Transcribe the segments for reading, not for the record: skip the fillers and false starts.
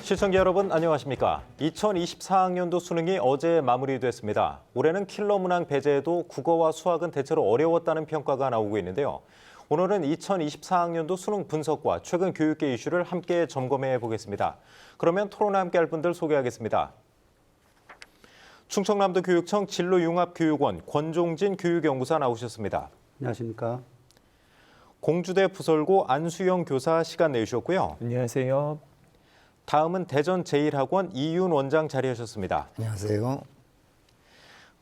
시청자 여러분 안녕하십니까? 2024학년도 수능이 어제 마무리됐습니다. 올해는 킬러 문항 배제에도 국어와 수학은 대체로 어려웠다는 평가가 나오고 있는데요. 오늘은 2024학년도 수능 분석과 최근 교육계 이슈를 함께 점검해 보겠습니다. 그러면 토론에 함께할 분들 소개하겠습니다. 충청남도 교육청 진로융합교육원 권종진 교육연구사 나오셨습니다. 안녕하십니까? 공주대 부설고 안수영 교사 시간 내주셨고요. 안녕하세요. 다음은 대전 제1학원 이윤 원장 자리하셨습니다. 안녕하세요.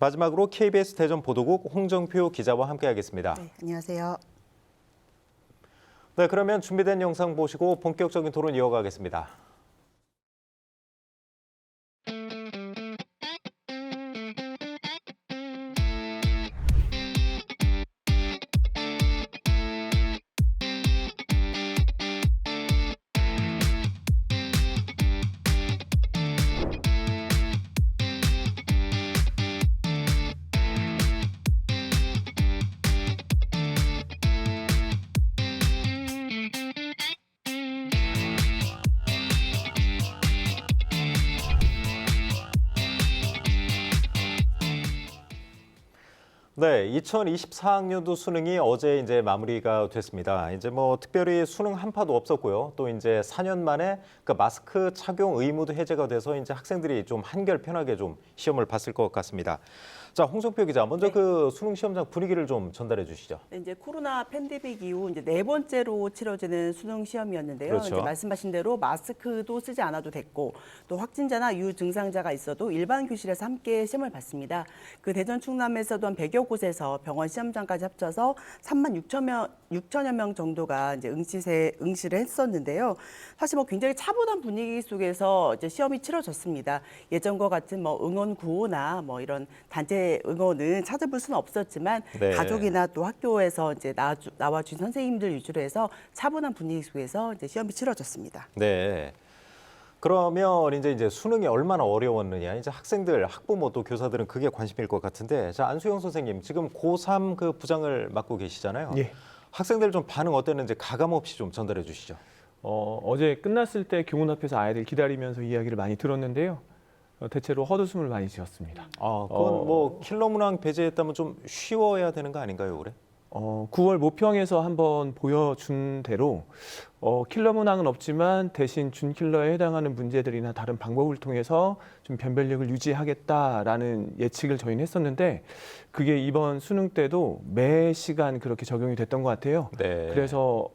마지막으로 KBS 대전 보도국 홍정표 기자와 함께하겠습니다. 네, 안녕하세요. 네, 그러면 준비된 영상 보시고 본격적인 토론 이어가겠습니다. 네, 2024학년도 수능이 어제 이제 마무리가 됐습니다. 이제 뭐 특별히 수능 한파도 없었고요. 또 이제 4년 만에 그 마스크 착용 의무도 해제가 돼서 이제 학생들이 좀 한결 편하게 좀 시험을 봤을 것 같습니다. 자, 홍정표 기자, 먼저 그 수능 시험장 분위기를 좀 전달해 주시죠. 네, 이제 코로나 팬데믹 이후 이제 네 번째로 치러지는 수능 시험이었는데요. 그렇죠. 이제 말씀하신 대로 마스크도 쓰지 않아도 됐고 또 확진자나 유증상자가 있어도 일반 교실에서 함께 시험을 봤습니다. 그 대전 충남에서도 한 100여 곳에서 병원 시험장까지 합쳐서 3만 6천여 명 정도가 이제 응시를 했었는데요. 사실 뭐 굉장히 차분한 분위기 속에서 이제 시험이 치러졌습니다. 예전과 같은 뭐 응원 구호나 뭐 이런 단체 응원은 찾아볼 수는 없었지만 네. 가족이나 또 학교에서 이제 나와준 선생님들 위주로 해서 차분한 분위기 속에서 이제 시험이 치러졌습니다. 네. 그러면 이제 수능이 얼마나 어려웠느냐, 이제 학생들, 학부모 또 교사들은 그게 관심일 것 같은데, 자, 안수영 선생님 지금 고3 그 부장을 맡고 계시잖아요. 예. 학생들 좀 반응 어땠는지 가감 없이 좀 전달해 주시죠. 어제 끝났을 때 교문 앞에서 아이들 기다리면서 이야기를 많이 들었는데요. 대체로 헛웃음을 많이 지었습니다. 아, 그건 뭐 킬러 문항 배제했다면 좀 쉬워야 되는 거 아닌가요, 올해? 9월 모평에서 한번 보여준 대로 킬러 문항은 없지만 대신 준킬러에 해당하는 문제들이나 다른 방법을 통해서 좀 변별력을 유지하겠다라는 예측을 저희는 했었는데 그게 이번 수능 때도 매 시간 그렇게 적용이 됐던 것 같아요. 네. 그래서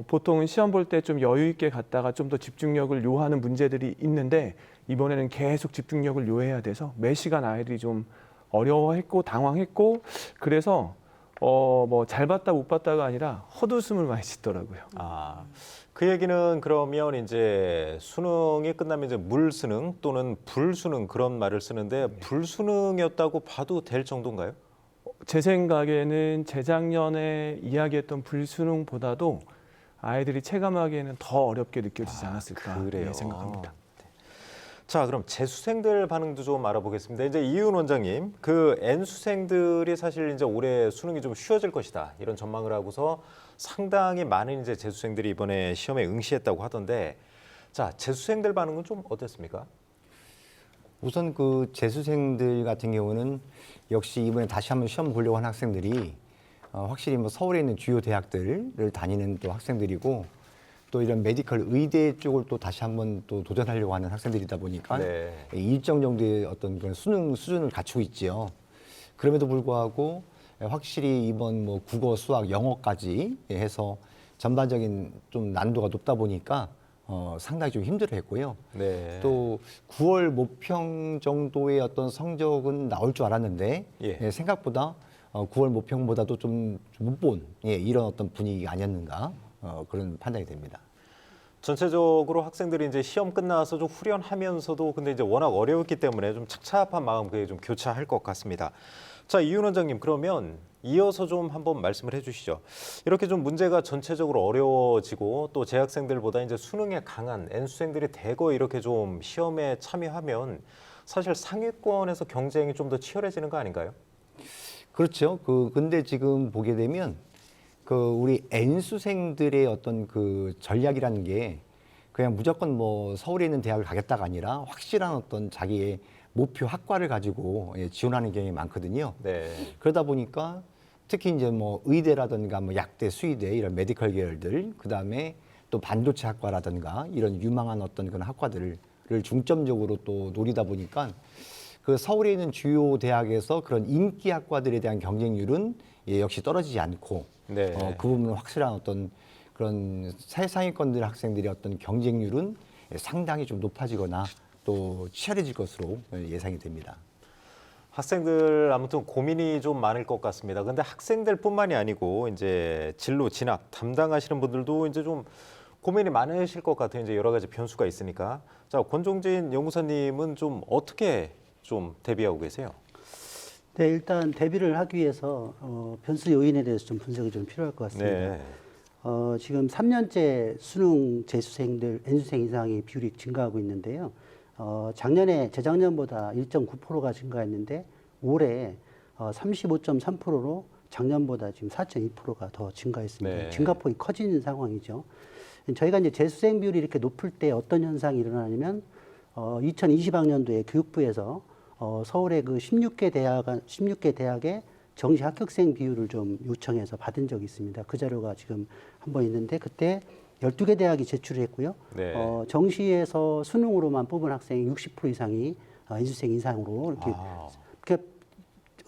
보통은 시험 볼 때 좀 여유 있게 갔다가 좀 더 집중력을 요하는 문제들이 있는데 이번에는 계속 집중력을 요해야 돼서 매 시간 아이들이 좀 어려워했고 당황했고 그래서 뭐 잘 봤다 못 봤다가 아니라 헛웃음을 많이 짓더라고요. 아, 그 얘기는 그러면 이제 수능이 끝나면 이제 물수능 또는 불수능 그런 말을 쓰는데 불수능이었다고 봐도 될 정도인가요? 제 생각에는 재작년에 이야기했던 불수능보다도 아이들이 체감하기에는 더 어렵게 느껴지지 않았을까 그래요. 생각합니다. 자, 그럼 재수생들 반응도 좀 알아보겠습니다. 이제 이윤 원장님, 그 N수생들이 사실 이제 올해 수능이 좀 쉬워질 것이다 이런 전망을 하고서 상당히 많은 이제 재수생들이 이번에 시험에 응시했다고 하던데, 자, 재수생들 반응은 좀 어땠습니까? 우선 그 재수생들 같은 경우는 역시 이번에 다시 한번 시험 보려고 하는 학생들이 확실히 뭐 서울에 있는 주요 대학들을 다니는 또 학생들이고 또 이런 메디컬 의대 쪽을 또 다시 한번 또 도전하려고 하는 학생들이다 보니까 네. 일정 정도의 어떤 그런 수능 수준을 갖추고 있지요. 그럼에도 불구하고 확실히 이번 뭐 국어, 수학, 영어까지 해서 전반적인 좀 난도가 높다 보니까 상당히 좀 힘들어했고요. 네. 또 9월 모평 정도의 어떤 성적은 나올 줄 알았는데 예. 생각보다 9월 모평보다도 좀 못 본 이런 어떤 분위기가 아니었는가 그런 판단이 됩니다. 전체적으로 학생들이 이제 시험 끝나서 좀 후련하면서도 근데 이제 워낙 어려웠기 때문에 좀 착잡한 마음 그게 좀 교차할 것 같습니다. 자, 이윤 원장님, 그러면 이어서 좀 한번 말씀을 해주시죠. 이렇게 좀 문제가 전체적으로 어려워지고 또 재학생들보다 이제 수능에 강한 N수생들이 대거 이렇게 좀 시험에 참여하면 사실 상위권에서 경쟁이 좀 더 치열해지는 거 아닌가요? 그렇죠. 근데 지금 보게 되면 우리 N수생들의 어떤 그 전략이라는 게 그냥 무조건 뭐 서울에 있는 대학을 가겠다가 아니라 확실한 어떤 자기의 목표 학과를 가지고 지원하는 경향이 많거든요. 네. 그러다 보니까 특히 이제 뭐 의대라든가 뭐 약대, 수의대 이런 메디컬 계열들, 그다음에 또 반도체 학과라든가 이런 유망한 어떤 그런 학과들을 중점적으로 또 노리다 보니까 그 서울에 있는 주요 대학에서 그런 인기 학과들에 대한 경쟁률은 역시 떨어지지 않고 네. 그 부분은 확실한 어떤 그런 최상위권들 학생들의 어떤 경쟁률은 상당히 좀 높아지거나 또 치열해질 것으로 예상이 됩니다. 학생들 아무튼 고민이 좀 많을 것 같습니다. 근데 학생들뿐만이 아니고 이제 진로 진학 담당하시는 분들도 이제 좀 고민이 많으실 것 같아요. 이제 여러 가지 변수가 있으니까. 자, 권종진 연구사님은 좀 어떻게 좀 대비하고 계세요? 네, 일단 대비를 하기 위해서 변수 요인에 대해서 좀 분석이 좀 필요할 것 같습니다. 네. 지금 3년째 수능 재수생들 N수생 이상의 비율이 증가하고 있는데요. 작년에 재작년보다 1.9%가 증가했는데 올해 35.3%로 작년보다 지금 4.2%가 더 증가했습니다. 네. 증가폭이 커지는 상황이죠. 저희가 이제 재수생 비율이 이렇게 높을 때 어떤 현상이 일어나냐면 2020학년도에 교육부에서 서울의 그 16개 대학의 정시 합격생 비율을 좀 요청해서 받은 적이 있습니다. 그 자료가 지금 한번 있는데 그때 12개 대학이 제출을 했고요. 네. 정시에서 수능으로만 뽑은 학생이 60% 이상이 인수생 이상으로 이렇게 그러니까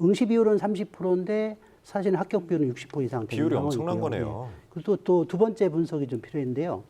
응시 비율은 30%인데 사실 합격 비율은 60% 이상 되는 비율이 엄청난 상황이고요. 거네요. 예. 그리고 또 두 번째 분석이 좀 필요한데요.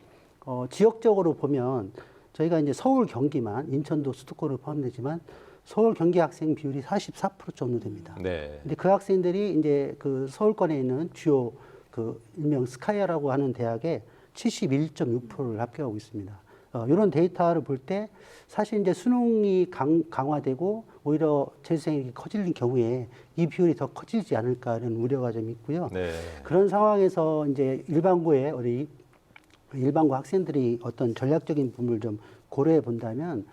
지역적으로 보면 저희가 이제 서울, 경기만 인천도 수도권을 포함되지만 서울, 경기 학생 비율이 44% 정도 됩니다. 네. 근데 그 학생들이 이제 그 서울권에 있는 주요 그 일명 스카이아라고 하는 대학에 71.6%를 합격하고 있습니다. 이런 데이터를 볼 때 사실 이제 수능이 강화되고 오히려 재수생이 커지는 경우에 이 비율이 더 커지지 않을까 하는 우려가 좀 있고요. 네. 그런 상황에서 이제 일반고에 우리 일반고 학생들이 어떤 전략적인 부분을 좀 고려해 본다면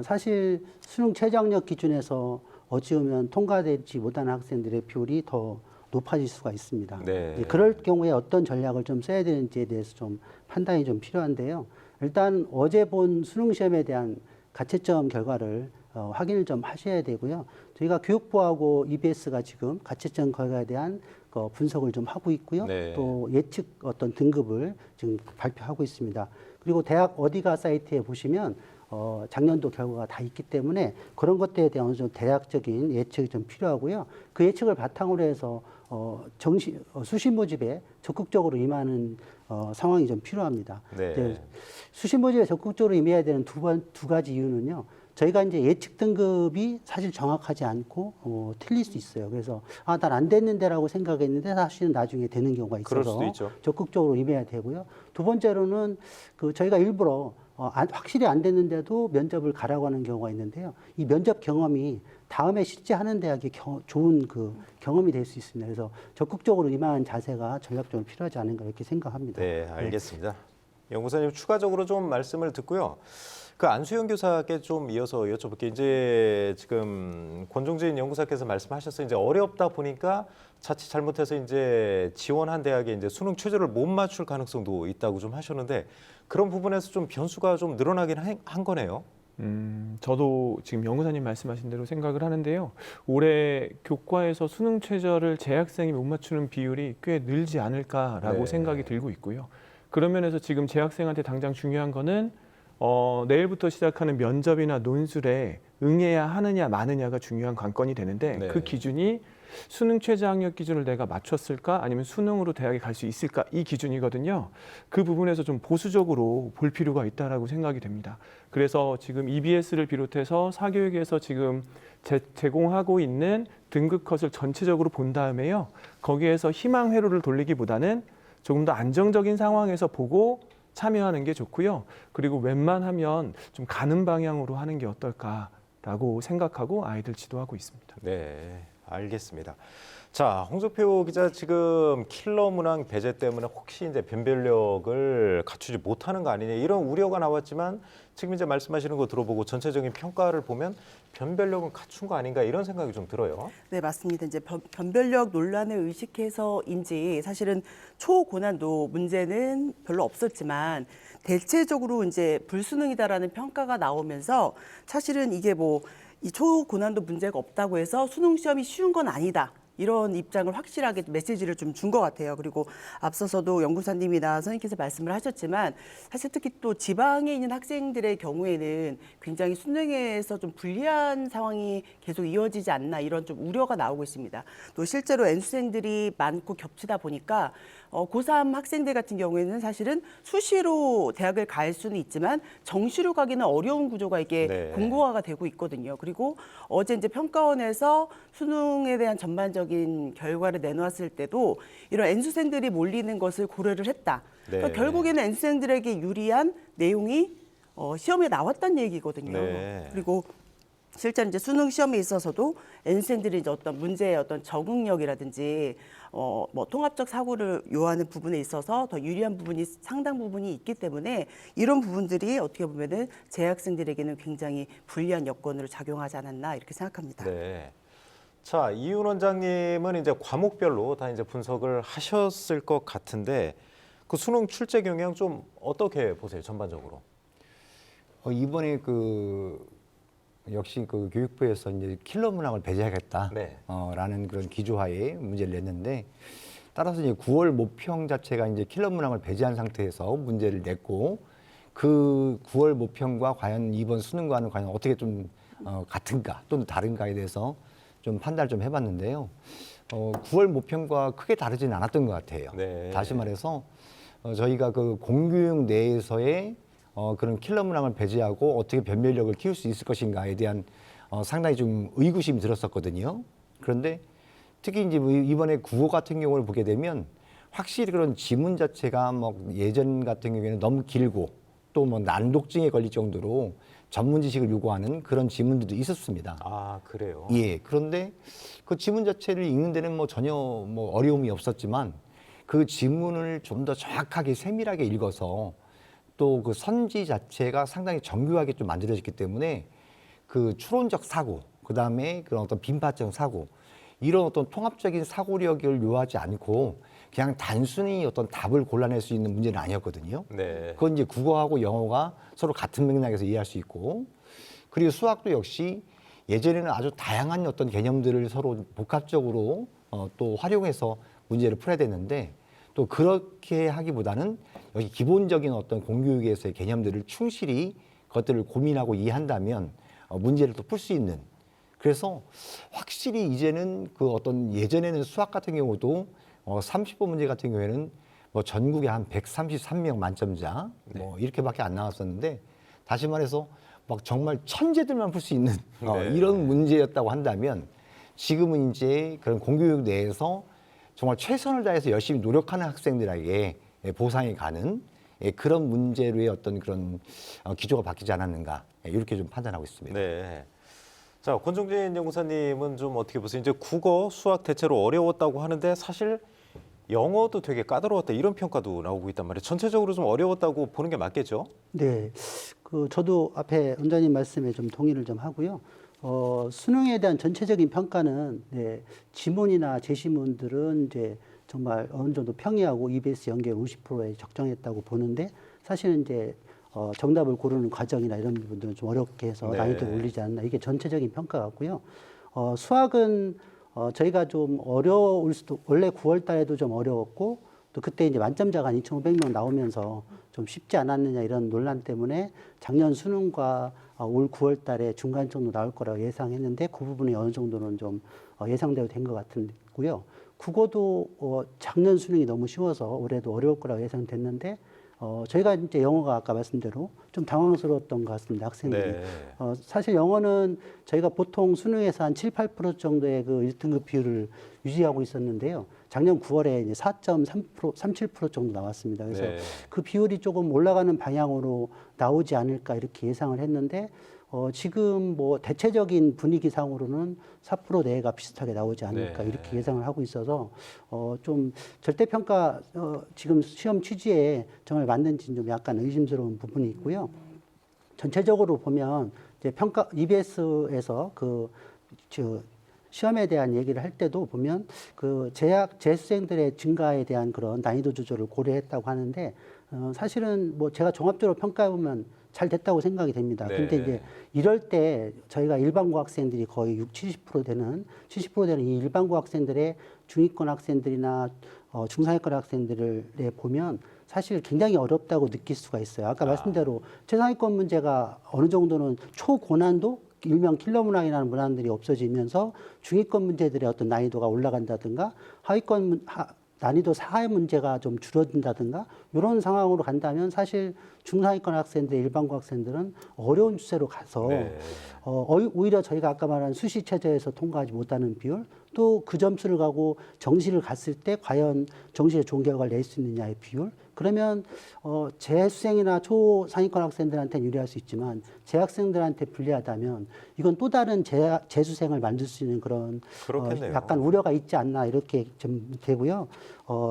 사실 수능 최저학력 기준에서 어찌보면 통과되지 못하는 학생들의 비율이 더 높아질 수가 있습니다. 네. 그럴 경우에 어떤 전략을 좀 써야 되는지에 대해서 좀 판단이 좀 필요한데요. 일단 어제 본 수능 시험에 대한 가채점 결과를 확인을 좀 하셔야 되고요. 저희가 교육부하고 EBS가 지금 가채점 결과에 대한 분석을 좀 하고 있고요. 네. 또 예측 어떤 등급을 지금 발표하고 있습니다. 그리고 대학 어디가 사이트에 보시면 작년도 결과가 다 있기 때문에 그런 것들에 대한 좀 대략적인 예측이 좀 필요하고요. 그 예측을 바탕으로 해서 수시 모집에 적극적으로 임하는 상황이 좀 필요합니다. 네. 이제 수시 모집에 적극적으로 임해야 되는 두 가지 이유는요. 저희가 이제 예측 등급이 사실 정확하지 않고 틀릴 수 있어요. 그래서 난 안 됐는데라고 생각했는데 사실은 나중에 되는 경우가 그럴 있어서 수도 있죠. 적극적으로 임해야 되고요. 두 번째로는 저희가 일부러 확실히 안 됐는데도 면접을 가라고 하는 경우가 있는데요. 이 면접 경험이 다음에 실제 하는 대학의 좋은 그 경험이 될 수 있습니다. 그래서 적극적으로 임하는 자세가 전략적으로 필요하지 않은가 이렇게 생각합니다. 네, 알겠습니다. 연구사님 추가적으로 좀 말씀을 듣고요. 그 안수영 교사께 좀 이어서 여쭤볼게요. 이제 지금 권종진 연구사께서 말씀하셨어요. 이제 어렵다 보니까 자칫 잘못해서 이제 지원한 대학에 이제 수능 최저를 못 맞출 가능성도 있다고 좀 하셨는데 그런 부분에서 좀 변수가 좀 늘어나긴 한 거네요. 저도 지금 연구사님 말씀하신 대로 생각을 하는데요. 올해 교과에서 수능 최저를 재학생이 못 맞추는 비율이 꽤 늘지 않을까라고 네. 생각이 들고 있고요. 그런 면에서 지금 재학생한테 당장 중요한 거는 내일부터 시작하는 면접이나 논술에 응해야 하느냐 마느냐가 중요한 관건이 되는데 네. 그 기준이 수능 최저학력 기준을 내가 맞췄을까 아니면 수능으로 대학에 갈 수 있을까 이 기준이거든요. 그 부분에서 좀 보수적으로 볼 필요가 있다라고 생각이 됩니다. 그래서 지금 EBS를 비롯해서 사교육에서 지금 제공하고 있는 등급 컷을 전체적으로 본 다음에요. 거기에서 희망 회로를 돌리기보다는 조금 더 안정적인 상황에서 보고 참여하는 게 좋고요. 그리고 웬만하면 좀 가는 방향으로 하는 게 어떨까라고 생각하고 아이들 지도하고 있습니다. 네, 알겠습니다. 자, 홍석표 기자 지금 킬러 문항 배제 때문에 혹시 이제 변별력을 갖추지 못하는 거 아니냐 이런 우려가 나왔지만 지금 이제 말씀하시는 거 들어보고 전체적인 평가를 보면 변별력은 갖춘 거 아닌가 이런 생각이 좀 들어요. 네, 맞습니다. 이제 변별력 논란을 의식해서인지 사실은 초고난도 문제는 별로 없었지만 대체적으로 이제 불수능이다라는 평가가 나오면서 사실은 이게 뭐 이 초고난도 문제가 없다고 해서 수능 시험이 쉬운 건 아니다. 이런 입장을 확실하게 메시지를 좀 준 것 같아요. 그리고 앞서서도 연구사님이나 선생님께서 말씀을 하셨지만 사실 특히 또 지방에 있는 학생들의 경우에는 굉장히 수능에서 좀 불리한 상황이 계속 이어지지 않나 이런 좀 우려가 나오고 있습니다. 또 실제로 N수생들이 많고 겹치다 보니까 고3 학생들 같은 경우에는 사실은 수시로 대학을 갈 수는 있지만 정시로 가기는 어려운 구조가 이게 네. 공고화가 되고 있거든요. 그리고 어제 이제 평가원에서 수능에 대한 전반적인 결과를 내놓았을 때도 이런 N수생들이 몰리는 것을 고려를 했다. 네. 그러니까 결국에는 N수생들에게 유리한 내용이 시험에 나왔다는 얘기거든요. 네. 그리고 실제로 이제 수능 시험에 있어서도 N생들이 이제 어떤 문제의 어떤 적응력이라든지 뭐 통합적 사고를 요하는 부분에 있어서 더 유리한 부분이 상당 부분이 있기 때문에 이런 부분들이 어떻게 보면은 재학생들에게는 굉장히 불리한 여건으로 작용하지 않았나 이렇게 생각합니다. 네. 자, 이윤 원장님은 이제 과목별로 다 이제 분석을 하셨을 것 같은데 그 수능 출제 경향 좀 어떻게 보세요, 전반적으로? 이번에 역시 교육부에서 이제 킬러 문항을 배제하겠다. 네. 라는 그런 기조하에 문제를 냈는데 따라서 이제 9월 모평 자체가 이제 킬러 문항을 배제한 상태에서 문제를 냈고 그 9월 모평과 과연 이번 수능과는 과연 어떻게 좀 같은가 또는 다른가에 대해서 좀 판단을 좀 해봤는데요. 9월 모평과 크게 다르지는 않았던 것 같아요. 네. 다시 말해서 저희가 그 공교육 내에서의 그런 킬러 문항을 배제하고 어떻게 변별력을 키울 수 있을 것인가에 대한 상당히 좀 의구심이 들었었거든요. 그런데 특히 이제 이번에 국어 같은 경우를 보게 되면 확실히 그런 지문 자체가 뭐 예전 같은 경우에는 너무 길고 또 뭐 난독증에 걸릴 정도로 전문 지식을 요구하는 그런 지문들도 있었습니다. 아, 그래요? 예. 그런데 그 지문 자체를 읽는 데는 뭐 전혀 뭐 어려움이 없었지만 그 지문을 좀 더 정확하게 세밀하게 읽어서 또 그 선지 자체가 상당히 정교하게 좀 만들어졌기 때문에 그 추론적 사고, 그 다음에 그런 어떤 빈파적 사고, 이런 어떤 통합적인 사고력을 요하지 않고 그냥 단순히 어떤 답을 골라낼 수 있는 문제는 아니었거든요. 네. 그건 이제 국어하고 영어가 서로 같은 맥락에서 이해할 수 있고, 그리고 수학도 역시 예전에는 아주 다양한 어떤 개념들을 서로 복합적으로 또 활용해서 문제를 풀어야 되는데 또 그렇게 하기보다는 여기 기본적인 어떤 공교육에서의 개념들을 충실히 그것들을 고민하고 이해한다면 문제를 또 풀 수 있는, 그래서 확실히 이제는 그 어떤 예전에는 수학 같은 경우도 30번 문제 같은 경우에는 뭐 전국에 한 133명 만점자 뭐 이렇게밖에 안 나왔었는데 다시 말해서 막 정말 천재들만 풀 수 있는 네. 이런 문제였다고 한다면 지금은 이제 그런 공교육 내에서 정말 최선을 다해서 열심히 노력하는 학생들에게 보상이 가는 그런 문제로의 어떤 그런 기조가 바뀌지 않았는가 이렇게 좀 판단하고 있습니다. 네. 자, 권종진 연구사님은 좀 어떻게 보세요? 이제 국어, 수학 대체로 어려웠다고 하는데 사실 영어도 되게 까다로웠다 이런 평가도 나오고 있단 말이에요. 전체적으로 좀 어려웠다고 보는 게 맞겠죠? 네, 저도 앞에 원장님 말씀에 좀 동의를 좀 하고요. 수능에 대한 전체적인 평가는 지문이나 제시문들은 이제 정말 어느 정도 평이하고 EBS 연계 50%에 적정했다고 보는데 사실은 이제 정답을 고르는 과정이나 이런 부분들은 좀 어렵게 해서 네. 난이도를 올리지 않나 이게 전체적인 평가 같고요. 수학은 저희가 좀 어려울 수도 원래 9월 달에도 좀 어려웠고 또 그때 이제 만점자가 한 2,500명 나오면서 좀 쉽지 않았느냐 이런 논란 때문에 작년 수능과 올 9월 달에 중간 정도 나올 거라고 예상했는데 그 부분이 어느 정도는 좀 예상대로 된 것 같고요. 국어도 작년 수능이 너무 쉬워서 올해도 어려울 거라고 예상됐는데 저희가 이제 영어가 아까 말씀대로 좀 당황스러웠던 것 같습니다. 학생들이. 네. 사실 영어는 저희가 보통 수능에서 한 7, 8% 정도의 그 1등급 비율을 유지하고 있었는데요. 작년 9월에 이제 4.3%, 37% 정도 나왔습니다. 그래서 네. 그 비율이 조금 올라가는 방향으로 나오지 않을까 이렇게 예상을 했는데 지금 뭐 대체적인 분위기상으로는 4% 내외가 비슷하게 나오지 않을까 네. 이렇게 예상을 하고 있어서 좀 절대평가 지금 시험 취지에 정말 맞는지 좀 약간 의심스러운 부분이 있고요. 전체적으로 보면 이제 평가 EBS에서 시험에 대한 얘기를 할 때도 보면 재수생들의 증가에 대한 그런 난이도 조절을 고려했다고 하는데 사실은 뭐 제가 종합적으로 평가해 보면 잘 됐다고 생각이 됩니다. 네. 근데 이제 이럴 때 저희가 일반고 학생들이 거의 70% 되는 이 일반고 학생들의 중위권 학생들이나 중상위권 학생들을 보면 사실 굉장히 어렵다고 느낄 수가 있어요. 아까 말씀대로 최상위권 문제가 어느 정도는 초고난도 일명 킬러 문항이라는 문항들이 없어지면서 중위권 문제들의 어떤 난이도가 올라간다든가 난이도 하의 문제가 좀 줄어든다든가 이런 상황으로 간다면 사실 중상위권 학생들, 일반고 학생들은 어려운 추세로 가서 네. 오히려 저희가 아까 말한 수시 체제에서 통과하지 못하는 비율, 또 그 점수를 가고 정시를 갔을 때 과연 정시에 좋은 결과를 낼 수 있느냐의 비율. 그러면 재수생이나 초상위권 학생들한테는 유리할 수 있지만 재학생들한테 불리하다면 이건 또 다른 재수생을 만들 수 있는 그런 그렇겠네요. 약간 우려가 있지 않나 이렇게 좀 되고요.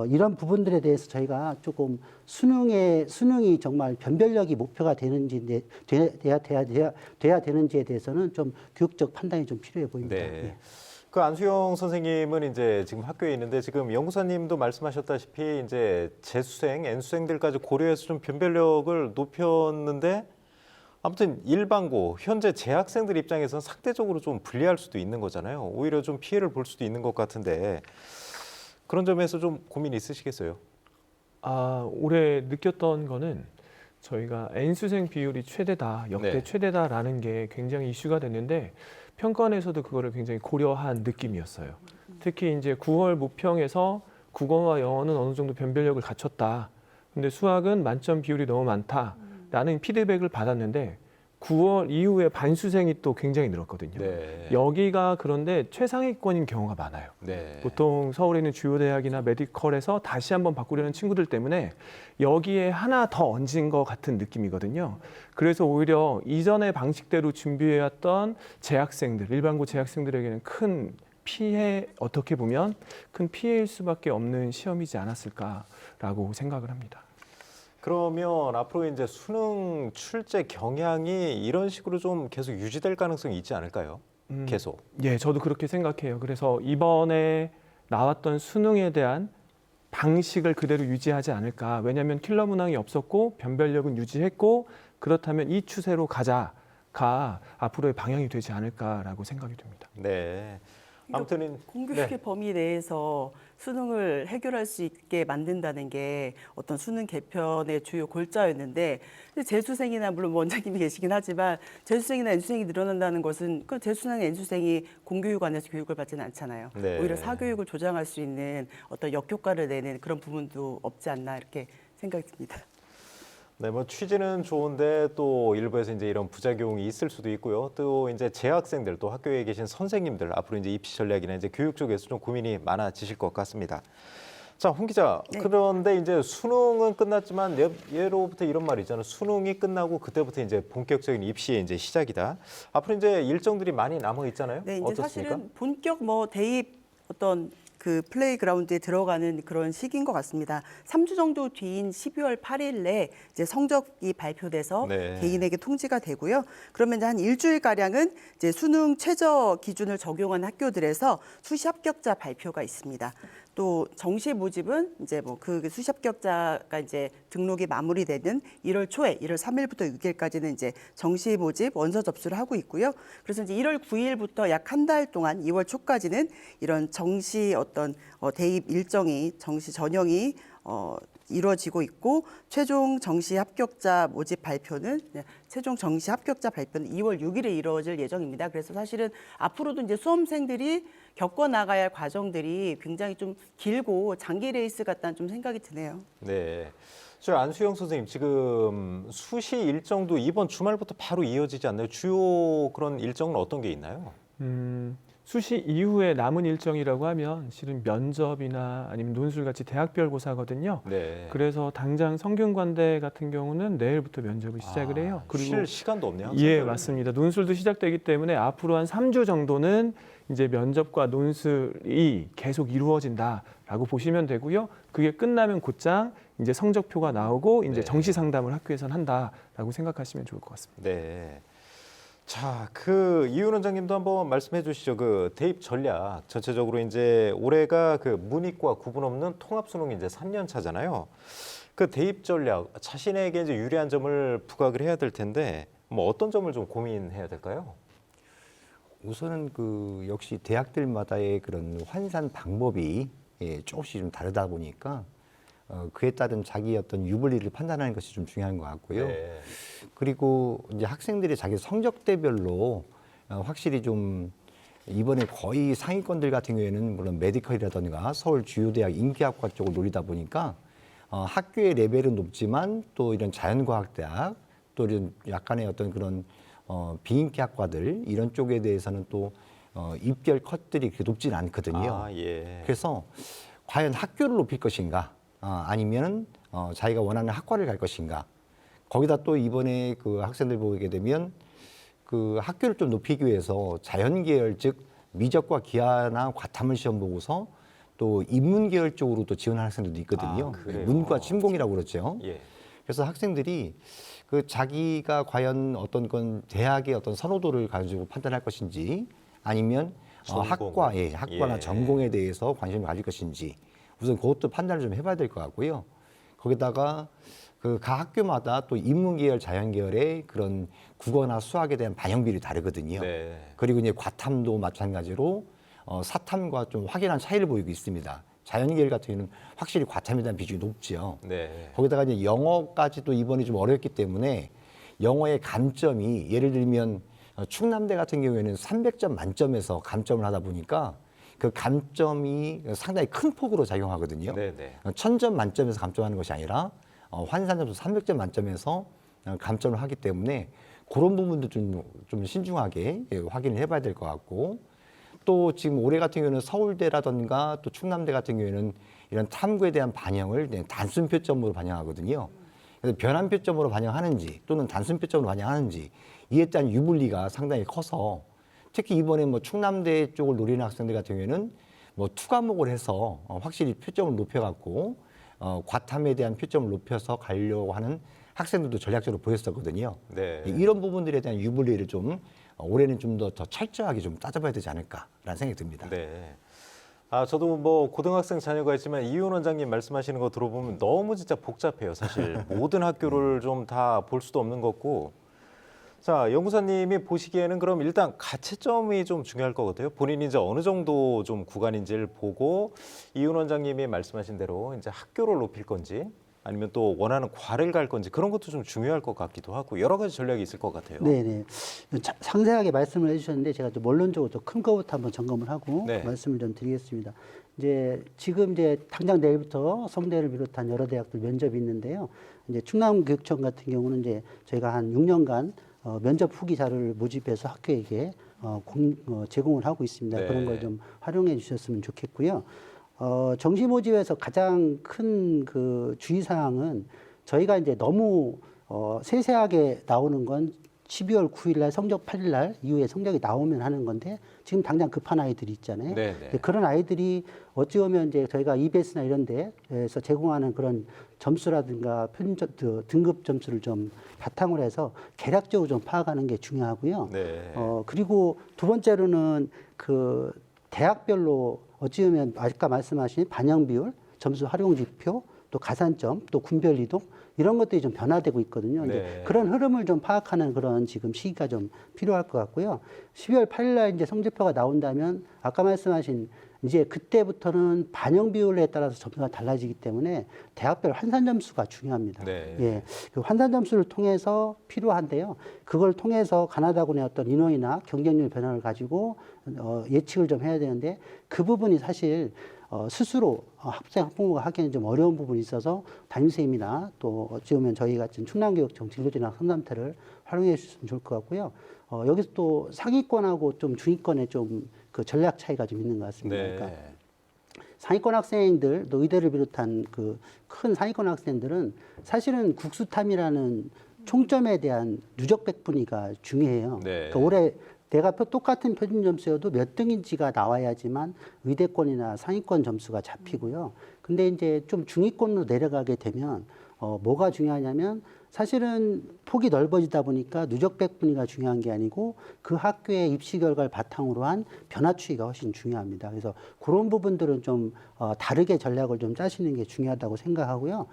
이런 부분들에 대해서 저희가 조금 수능이 정말 변별력이 목표가 되는지 돼야 되는지에 대해서는 좀 교육적 판단이 좀 필요해 보입니다. 네. 예. 그 안수영 선생님은 이제 지금 학교에 있는데 지금 연구사님도 말씀하셨다시피 이제 재수생, N수생들까지 고려해서 좀 변별력을 높였는데 아무튼 일반고, 현재 재학생들 입장에서는 상대적으로 좀 불리할 수도 있는 거잖아요. 오히려 좀 피해를 볼 수도 있는 것 같은데 그런 점에서 좀 고민이 있으시겠어요? 올해 느꼈던 거는 저희가 N수생 비율이 최대다, 역대 네. 최대다라는 게 굉장히 이슈가 됐는데 평가원에서도 그거를 굉장히 고려한 느낌이었어요. 특히 이제 9월 모평에서 국어와 영어는 어느 정도 변별력을 갖췄다. 근데 수학은 만점 비율이 너무 많다라는 피드백을 받았는데 9월 이후에 반수생이 또 굉장히 늘었거든요. 네. 여기가 그런데 최상위권인 경우가 많아요. 네. 보통 서울에 있는 주요 대학이나 메디컬에서 다시 한번 바꾸려는 친구들 때문에 여기에 하나 더 얹은 것 같은 느낌이거든요. 그래서 오히려 이전의 방식대로 준비해왔던 재학생들, 일반고 재학생들에게는 큰 피해, 어떻게 보면 큰 피해일 수밖에 없는 시험이지 않았을까라고 생각을 합니다. 그러면 앞으로 이제 수능 출제 경향이 이런 식으로 좀 계속 유지될 가능성이 있지 않을까요? 계속. 예, 저도 그렇게 생각해요. 그래서 이번에 나왔던 수능에 대한 방식을 그대로 유지하지 않을까. 왜냐하면 킬러 문항이 없었고 변별력은 유지했고 그렇다면 이 추세로 가자가 앞으로의 방향이 되지 않을까라고 생각이 듭니다. 네. 아무튼 공교육의 범위 내에서 수능을 해결할 수 있게 만든다는 게 어떤 수능 개편의 주요 골자였는데 재수생이나 물론 원장님이 계시긴 하지만 재수생이나 N수생이 늘어난다는 것은 그 재수생이나 N수생이 공교육 안에서 교육을 받지는 않잖아요. 네. 오히려 사교육을 조장할 수 있는 어떤 역효과를 내는 그런 부분도 없지 않나 이렇게 생각이 듭니다. 네, 뭐 취지는 좋은데 또 일부에서 이제 이런 부작용이 있을 수도 있고요. 또 이제 재학생들 또 학교에 계신 선생님들 앞으로 이제 입시 전략이나 이제 교육 쪽에서 좀 고민이 많아지실 것 같습니다. 자, 홍 기자. 네. 그런데 이제 수능은 끝났지만 예로부터 이런 말이 있잖아요. 수능이 끝나고 그때부터 이제 본격적인 입시의 이제 시작이다. 앞으로 이제 일정들이 많이 남아 있잖아요. 네, 이제 어떻습니까? 사실은 본격 대입 어떤 그 플레이그라운드에 들어가는 그런 시기인 것 같습니다. 3주 정도 뒤인 12월 8일에 이제 성적이 발표돼서 네. 개인에게 통지가 되고요. 그러면 이제 한 일주일 가량은 이제 수능 최저 기준을 적용한 학교들에서 수시 합격자 발표가 있습니다. 또 정시 모집은 이제 그 수시 합격자가 이제 등록이 마무리되는 1월 초에 1월 3일부터 6일까지는 이제 정시 모집 원서 접수를 하고 있고요. 그래서 이제 1월 9일부터 약 한 달 동안 2월 초까지는 이런 정시 어떤 대입 일정이 정시 전형이 이루어지고 있고 최종 정시 합격자 모집 발표는 최종 정시 합격자 발표는 2월 6일에 이루어질 예정입니다. 그래서 사실은 앞으로도 이제 수험생들이 겪어 나가야 할 과정들이 굉장히 좀 길고 장기 레이스 같다는 좀 생각이 드네요. 네. 저 안수영 선생님 지금 수시 일정도 이번 주말부터 바로 이어지지 않나요? 주요 그런 일정은 어떤 게 있나요? 수시 이후에 남은 일정이라고 하면 실은 면접이나 아니면 논술같이 대학별고사거든요. 네. 그래서 당장 성균관대 같은 경우는 내일부터 면접을 시작을 해요. 쉴 시간도 없네요. 예, 맞습니다. 논술도 시작되기 때문에 앞으로 한 3주 정도는 이제 면접과 논술이 계속 이루어진다라고 보시면 되고요. 그게 끝나면 곧장 이제 성적표가 나오고 이제 네. 정시 상담을 학교에서는 한다라고 생각하시면 좋을 것 같습니다. 네. 자, 그 이윤 원장님도 한번 말씀해 주시죠. 그 대입 전략 전체적으로 이제 올해가 그 문이과 구분 없는 통합 수능 이제 3년 차잖아요. 그 대입 전략 자신에게 이제 유리한 점을 부각을 해야 될 텐데 뭐 어떤 점을 좀 고민해야 될까요? 우선은 그 역시 대학들마다의 그런 환산 방법이 조금씩 좀 다르다 보니까 그에 따른 자기 어떤 유불리를 판단하는 것이 좀 중요한 것 같고요. 네. 그리고 이제 학생들이 자기 성적대별로 확실히 좀 이번에 거의 상위권들 같은 경우에는 물론 메디컬이라든가 서울 주요 대학 인기학과 쪽을 노리다 보니까 학교의 레벨은 높지만 또 이런 자연과학대학 또 이런 약간의 어떤 그런 비인기 학과들 이런 쪽에 대해서는 또 입결 컷들이 그렇게 높지는 않거든요. 아, 예. 그래서 과연 학교를 높일 것인가 아니면 자기가 원하는 학과를 갈 것인가 거기다 또 이번에 그 학생들 보게 되면 그 학교를 좀 높이기 위해서 자연계열 즉 미적과 기하나 과탐을 시험 보고서 또 인문계열 쪽으로 또 지원하는 학생들도 있거든요. 아, 그래요? 문과 침공이라고 그러죠. 예. 그래서 학생들이 그 자기가 과연 어떤 건 대학의 어떤 선호도를 가지고 판단할 것인지 아니면 전공. 학과나 예. 전공에 대해서 관심을 가질 것인지 우선 그것도 판단을 좀 해봐야 될 것 같고요. 거기다가 그 각 학교마다 또 인문계열, 자연계열의 그런 국어나 수학에 대한 반영비율이 다르거든요. 네. 그리고 이제 과탐도 마찬가지로 사탐과 좀 확연한 차이를 보이고 있습니다. 자연계열 같은 경우는 확실히 과탐에 대한 비중이 높지요. 네. 거기다가 이제 영어까지도 이번에 좀 어렵기 때문에 영어의 감점이 예를 들면 충남대 같은 경우에는 300점 만점에서 감점을 하다 보니까 그 감점이 상당히 큰 폭으로 작용하거든요. 네, 네. 1000점 만점에서 감점하는 것이 아니라 환산 점수 300점 만점에서 감점을 하기 때문에 그런 부분도 좀 신중하게 확인을 해봐야 될 것 같고 또 지금 올해 같은 경우는 서울대라든가 또 충남대 같은 경우에는 이런 탐구에 대한 반영을 단순표점으로 반영하거든요. 그래서 변환표점으로 반영하는지 또는 단순표점으로 반영하는지 이에 대한 유불리가 상당히 커서 특히 이번에 뭐 충남대 쪽을 노리는 학생들 같은 경우에는 뭐 투과목을 해서 확실히 표점을 높여갖고 과탐에 대한 표점을 높여서 가려고 하는 학생들도 전략적으로 보였었거든요. 네. 이런 부분들에 대한 유불리를 좀 올해는 좀 더 철저하게 좀 따져봐야 되지 않을까라는 생각이 듭니다. 네. 아, 저도 뭐 고등학생 자녀가 있지만 이윤 원장님 말씀하시는 거 들어보면 너무 진짜 복잡해요. 사실 모든 학교를 좀 다 볼 수도 없는 거고. 자, 연구사님이 보시기에는 그럼 일단 가채점이 좀 중요할 거거든요. 본인이 이제 어느 정도 좀 구간인지를 보고 이윤 원장님이 말씀하신 대로 이제 학교를 높일 건지 아니면 또 원하는 과를 갈 건지 그런 것도 좀 중요할 것 같기도 하고 여러 가지 전략이 있을 것 같아요. 네네. 상세하게 말씀을 해주셨는데 제가 좀 원론적으로 좀 큰 거부터 한번 점검을 하고 네. 말씀을 좀 드리겠습니다. 이제 지금 이제 당장 내일부터 성대를 비롯한 여러 대학들 면접이 있는데요. 이제 충남교육청 같은 경우는 이제 저희가 한 6년간 면접 후기 자료를 모집해서 학교에게 제공을 하고 있습니다. 네. 그런 걸 좀 활용해 주셨으면 좋겠고요. 정시 모집에서 가장 큰 그 주의사항은 저희가 이제 너무 세세하게 나오는 건 12월 9일 날 성적 8일 날 이후에 성적이 나오면 하는 건데 지금 당장 급한 아이들이 있잖아요. 네, 네. 그런 아이들이 어찌 보면 이제 저희가 EBS나 이런 데에서 제공하는 그런 점수라든가 등급 점수를 좀 바탕으로 해서 개략적으로 좀 파악하는 게 중요하고요. 네. 그리고 두 번째로는 그 대학별로 어찌 보면 아까 말씀하신 반영 비율, 점수 활용 지표, 또 가산점, 또 군별 이동 이런 것들이 좀 변화되고 있거든요. 네. 이제 그런 흐름을 좀 파악하는 그런 지금 시기가 좀 필요할 것 같고요. 12월 8일 날 이제 성적표가 나온다면 아까 말씀하신 이제 그때부터는 반영 비율에 따라서 점수가 달라지기 때문에 대학별 환산 점수가 중요합니다. 네. 예, 그 환산 점수를 통해서 필요한데요. 그걸 통해서 가나다군의 어떤 인원이나 경쟁률 변화를 가지고 예측을 좀 해야 되는데 그 부분이 사실 스스로 학부모가 하기에는 좀 어려운 부분이 있어서 담임선생님이나 또 어찌 보면 저희 같은 충남교육청 진로진학 상담태를 활용해 주셨으면 좋을 것 같고요. 여기서 또 상위권하고 좀 중위권에 좀 그 전략 차이가 좀 있는 것 같습니다. 네. 그러니까 상위권 학생들, 또 의대를 비롯한 그 큰 상위권 학생들은 사실은 국수탐이라는 총점에 대한 누적 백분위가 중요해요. 네. 그러니까 올해 내가 똑같은 표준 점수여도 몇 등인지가 나와야지만 의대권이나 상위권 점수가 잡히고요. 근데 이제 좀 중위권으로 내려가게 되면 뭐가 중요하냐면 사실은 폭이 넓어지다 보니까 누적 백분위가 중요한 게 아니고 그 학교의 입시 결과를 바탕으로 한 변화 추이가 훨씬 중요합니다. 그래서 그런 부분들은 좀 다르게 전략을 좀 짜시는 게 중요하다고 생각하고요.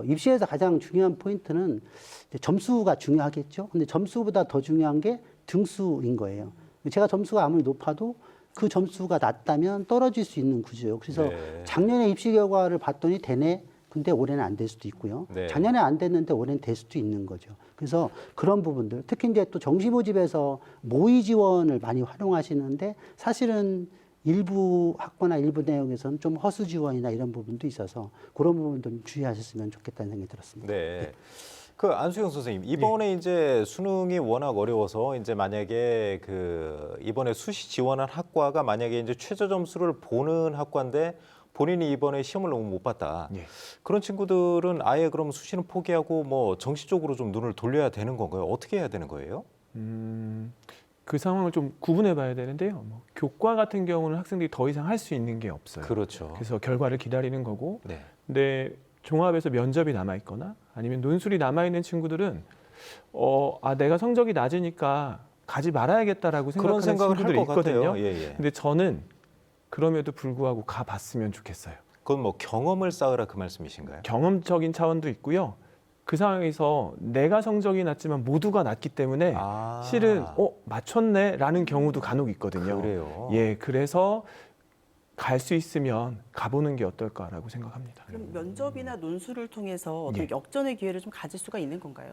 입시에서 가장 중요한 포인트는 이제 점수가 중요하겠죠. 근데 점수보다 더 중요한 게 등수인 거예요. 제가 점수가 아무리 높아도 그 점수가 낮다면 떨어질 수 있는 구조예요. 그래서 네. 작년에 입시 결과를 봤더니 되네. 근데 올해는 안 될 수도 있고요. 네. 작년에 안 됐는데 올해는 될 수도 있는 거죠. 그래서 그런 부분들, 특히 이제 또 정시 모집에서 모의 지원을 많이 활용하시는데 사실은 일부 학과나 일부 내용에서는 좀 허수 지원이나 이런 부분도 있어서 그런 부분도 좀 주의하셨으면 좋겠다는 생각이 들었습니다. 네. 그 안수영 선생님, 이번에 이제 수능이 워낙 어려워서 이제 만약에 그 이번에 수시 지원한 학과가 만약에 이제 최저 점수를 보는 학과인데 본인이 이번에 시험을 너무 못 봤다. 예. 그런 친구들은 아예 그럼 수시는 포기하고 뭐 정시 쪽으로 좀 눈을 돌려야 되는 건가요? 어떻게 해야 되는 거예요? 그 상황을 좀 구분해 봐야 되는데요. 뭐 교과 같은 경우는 학생들이 더 이상 할 수 있는 게 없어요. 그렇죠. 그래서 결과를 기다리는 거고, 네. 근데 종합에서 면접이 남아 있거나 아니면 논술이 남아 있는 친구들은 내가 성적이 낮으니까 가지 말아야겠다라고 그런 생각하는 생각을 할 친구들이 것 같아요. 있거든요. 예, 예. 근데 저는 그럼에도 불구하고 가봤으면 좋겠어요. 그건 뭐 경험을 쌓으라 그 말씀이신가요? 경험적인 차원도 있고요. 그 상황에서 내가 성적이 낮지만 모두가 낮기 때문에 아. 실은 맞췄네라는 경우도 간혹 있거든요. 그래요. 예, 그래서 갈 수 있으면 가보는 게 어떨까라고 생각합니다. 그럼 면접이나 논술을 통해서 어떤 예. 역전의 기회를 좀 가질 수가 있는 건가요?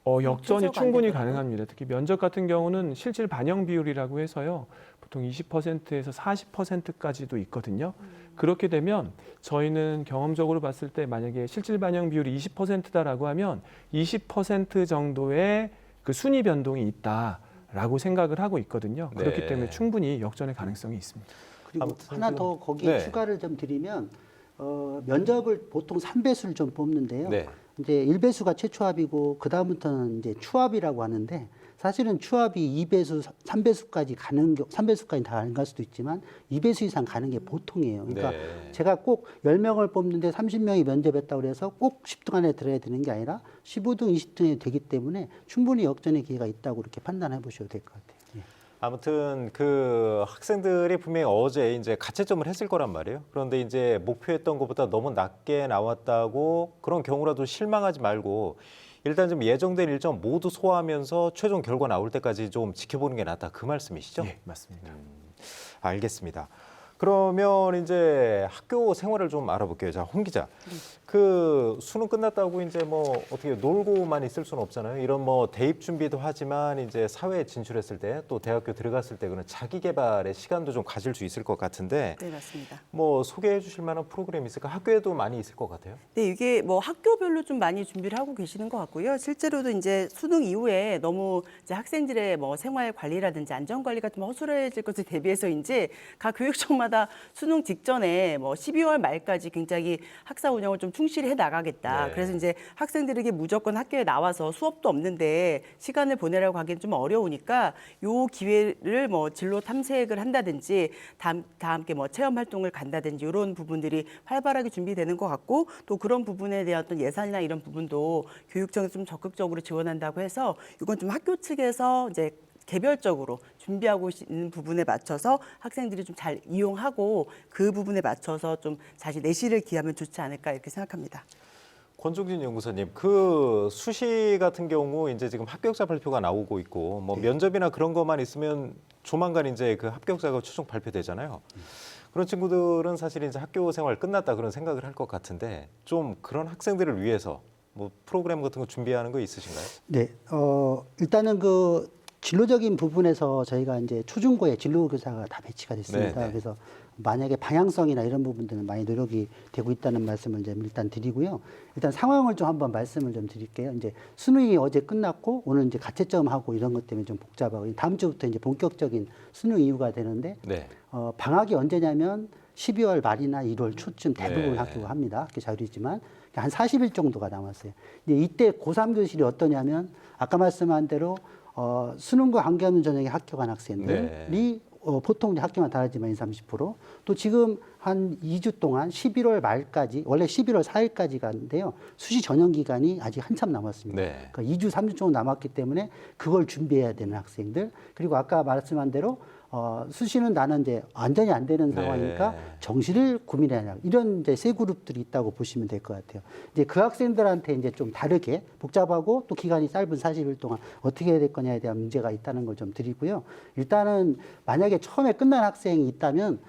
역전이 최저가 안 충분히 되더라도? 가능합니다. 특히 면접 같은 경우는 실질 반영 비율이라고 해서요. 보통 20%에서 40%까지도 있거든요. 그렇게 되면 저희는 경험적으로 봤을 때 만약에 실질 반영 비율이 20%다라고 하면 20% 정도의 그 순위 변동이 있다라고 생각을 하고 있거든요. 네. 그렇기 때문에 충분히 역전의 가능성이 있습니다. 그리고 아무튼 하나 지금- 더 거기에 네. 추가를 좀 드리면 면접을 보통 3배수를 좀 뽑는데요. 네. 이제 1배수가 최초합이고 그 다음부터는 이제 추합이라고 하는데 사실은 추합이 2배수, 3배수까지 가는 3배수까지 다 안 갈 수도 있지만 2배수 이상 가는 게 보통이에요. 그러니까 네. 제가 꼭 10명을 뽑는데 30명이 면접했다고 해서 꼭 10등 안에 들어야 되는 게 아니라 15등, 20등이 되기 때문에 충분히 역전의 기회가 있다고 이렇게 판단해 보셔도 될 것 같아요. 예. 아무튼 그 학생들이 분명히 어제 이제 가채점을 했을 거란 말이에요. 그런데 이제 목표했던 것보다 너무 낮게 나왔다고 그런 경우라도 실망하지 말고 일단 좀 예정된 일정 모두 소화하면서 최종 결과 나올 때까지 좀 지켜보는 게 낫다 그 말씀이시죠? 예, 맞습니다. 알겠습니다. 그러면 이제 학교 생활을 좀 알아볼게요. 자, 홍 기자. 그 수능 끝났다고 이제 뭐 어떻게 놀고만 있을 수는 없잖아요. 이런 뭐 대입 준비도 하지만 이제 사회에 진출했을 때 또 대학교 들어갔을 때 그런 자기 개발의 시간도 좀 가질 수 있을 것 같은데 네, 맞습니다. 뭐 소개해 주실 만한 프로그램이 있을까? 학교에도 많이 있을 것 같아요. 네, 이게 뭐 학교별로 좀 많이 준비를 하고 계시는 것 같고요. 실제로도 이제 수능 이후에 너무 이제 학생들의 뭐 생활 관리라든지 안전 관리가 좀 허술해질 것을 대비해서인지 각 교육청마다 수능 직전에 뭐 12월 말까지 굉장히 학사 운영을 좀 충실히 해 나가겠다. 네. 그래서 이제 학생들에게 무조건 학교에 나와서 수업도 없는데 시간을 보내라고 하기는 좀 어려우니까 요 기회를 뭐 진로 탐색을 한다든지 다 함께 뭐 체험 활동을 간다든지 이런 부분들이 활발하게 준비되는 것 같고 또 그런 부분에 대한 어떤 예산이나 이런 부분도 교육청에서 좀 적극적으로 지원한다고 해서 이건 좀 학교 측에서 이제 개별적으로 준비하고 있는 부분에 맞춰서 학생들이 좀 잘 이용하고 그 부분에 맞춰서 좀 자신 내실을 기하면 좋지 않을까 이렇게 생각합니다. 권종진 연구소님, 그 수시 같은 경우 이제 지금 합격자 발표가 나오고 있고 뭐 면접이나 그런 것만 있으면 조만간 이제 그 합격자가 최종 발표되잖아요. 그런 친구들은 사실 이제 학교 생활 끝났다 그런 생각을 할 것 같은데 좀 그런 학생들을 위해서 뭐 프로그램 같은 거 준비하는 거 있으신가요? 네, 일단은 그 진로적인 부분에서 저희가 이제 초중고에 진로 교사가 다 배치가 됐습니다. 네, 네. 그래서 만약에 방향성이나 이런 부분들은 많이 노력이 되고 있다는 말씀을 좀 일단 드리고요. 일단 상황을 좀 한번 말씀을 좀 드릴게요. 이제 수능이 어제 끝났고 오늘 이제 가채점하고 이런 것 때문에 좀 복잡하고 다음 주부터 이제 본격적인 수능 이후가 되는데 네. 방학이 언제냐면 12월 말이나 1월 초쯤 대부분 네. 학교가 합니다. 학교 자율이지만 한 40일 정도가 남았어요. 이제 이때 고3 교실이 어떠냐면 아까 말씀한 대로 수능과 관계없는 전형의 학교 간 학생들이 보통 이제 학교만 다르지만 20, 30%. 또 지금 한 2주 동안 11월 말까지, 원래 11월 4일까지 가는데요. 수시 전형 기간이 아직 한참 남았습니다. 네. 그러니까 2주, 3주 정도 남았기 때문에 그걸 준비해야 되는 학생들. 그리고 아까 말씀한 대로 수시는 나는 이제 완전히 안 되는 네. 상황이니까 정시를 고민해야 이런 이제 세 그룹들이 있다고 보시면 될 것 같아요. 이제 그 학생들한테 이제 좀 다르게 복잡하고 또 기간이 짧은 40일 동안 어떻게 해야 될 거냐에 대한 문제가 있다는 걸 좀 드리고요. 일단은 만약에 처음에 끝난 학생이 있다면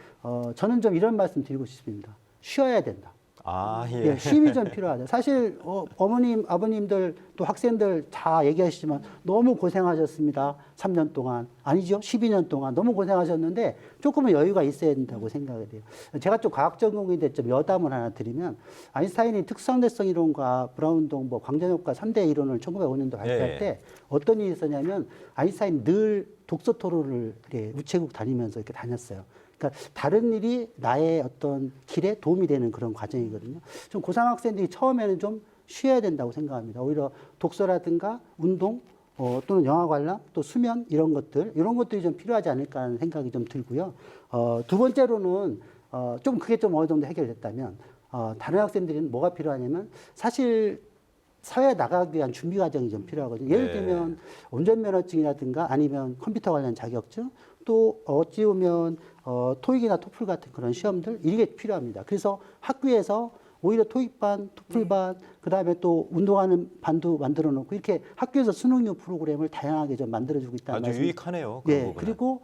저는 좀 이런 말씀 드리고 싶습니다. 쉬어야 된다. 아, 예. 예, 쉼이 좀 필요하죠. 사실 어머님, 아버님들 또 학생들 다 얘기하시지만 너무 고생하셨습니다. 3년 동안 아니죠? 12년 동안 너무 고생하셨는데 조금은 여유가 있어야 된다고 생각이 돼요. 제가 좀 과학 전공인데 좀 여담을 하나 드리면 아인슈타인이 특성대성 이론과 브라운동 뭐 광전효과 3대 이론을 1905년도 발표할 예. 때 어떤 일이 있었냐면 아인슈타인 늘 독서 토론을 이렇게 우체국 다니면서 이렇게 다녔어요. 그러니까 다른 일이 나의 어떤 길에 도움이 되는 그런 과정이거든요. 좀 고삼학생들이 처음에는 좀 쉬어야 된다고 생각합니다. 오히려 독서라든가 운동 또는 영화 관람 또 수면 이런 것들이 좀 필요하지 않을까 하는 생각이 좀 들고요. 두 번째로는 좀 그게 좀 어느 정도 해결됐다면 다른 학생들은 뭐가 필요하냐면 사실 사회에 나가기 위한 준비 과정이 좀 필요하거든요. 예를 네. 들면 운전면허증이라든가 아니면 컴퓨터 관련 자격증 또 어찌 보면 토익이나 토플 같은 그런 시험들 이게 필요합니다. 그래서 학교에서 오히려 토익반, 토플반, 그다음에 또 운동하는 반도 만들어 놓고 이렇게 학교에서 수능용 프로그램을 다양하게 좀 만들어주고 있다는 아주 말씀. 유익하네요. 그 예, 부분은. 그리고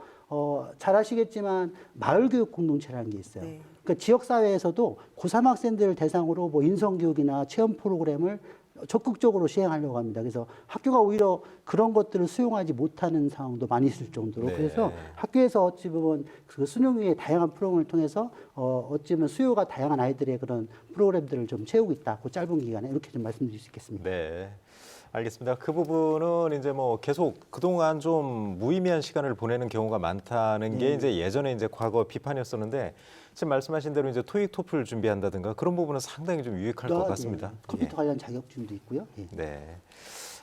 잘 아시겠지만 마을교육 공동체라는 게 있어요. 네. 그러니까 지역사회에서도 고3 학생들을 대상으로 뭐 인성교육이나 체험 프로그램을 적극적으로 시행하려고 합니다. 그래서 학교가 오히려 그런 것들을 수용하지 못하는 상황도 많이 있을 정도로 네. 그래서 학교에서 어찌 보면 그 수능위의 다양한 프로그램을 통해서 어찌 보면 수요가 다양한 아이들의 그런 프로그램들을 좀 채우고 있다. 그 짧은 기간에 이렇게 좀 말씀드릴 수 있겠습니다. 네. 알겠습니다. 그 부분은 이제 뭐 계속 그동안 좀 무의미한 시간을 보내는 경우가 많다는 게 이제 예전에 이제 과거 비판이었었는데 지금 말씀하신 대로 이제 토익 토플 준비한다든가 그런 부분은 상당히 좀 유익할 것 같습니다. 예, 컴퓨터 관련 자격증도 있고요. 예. 네.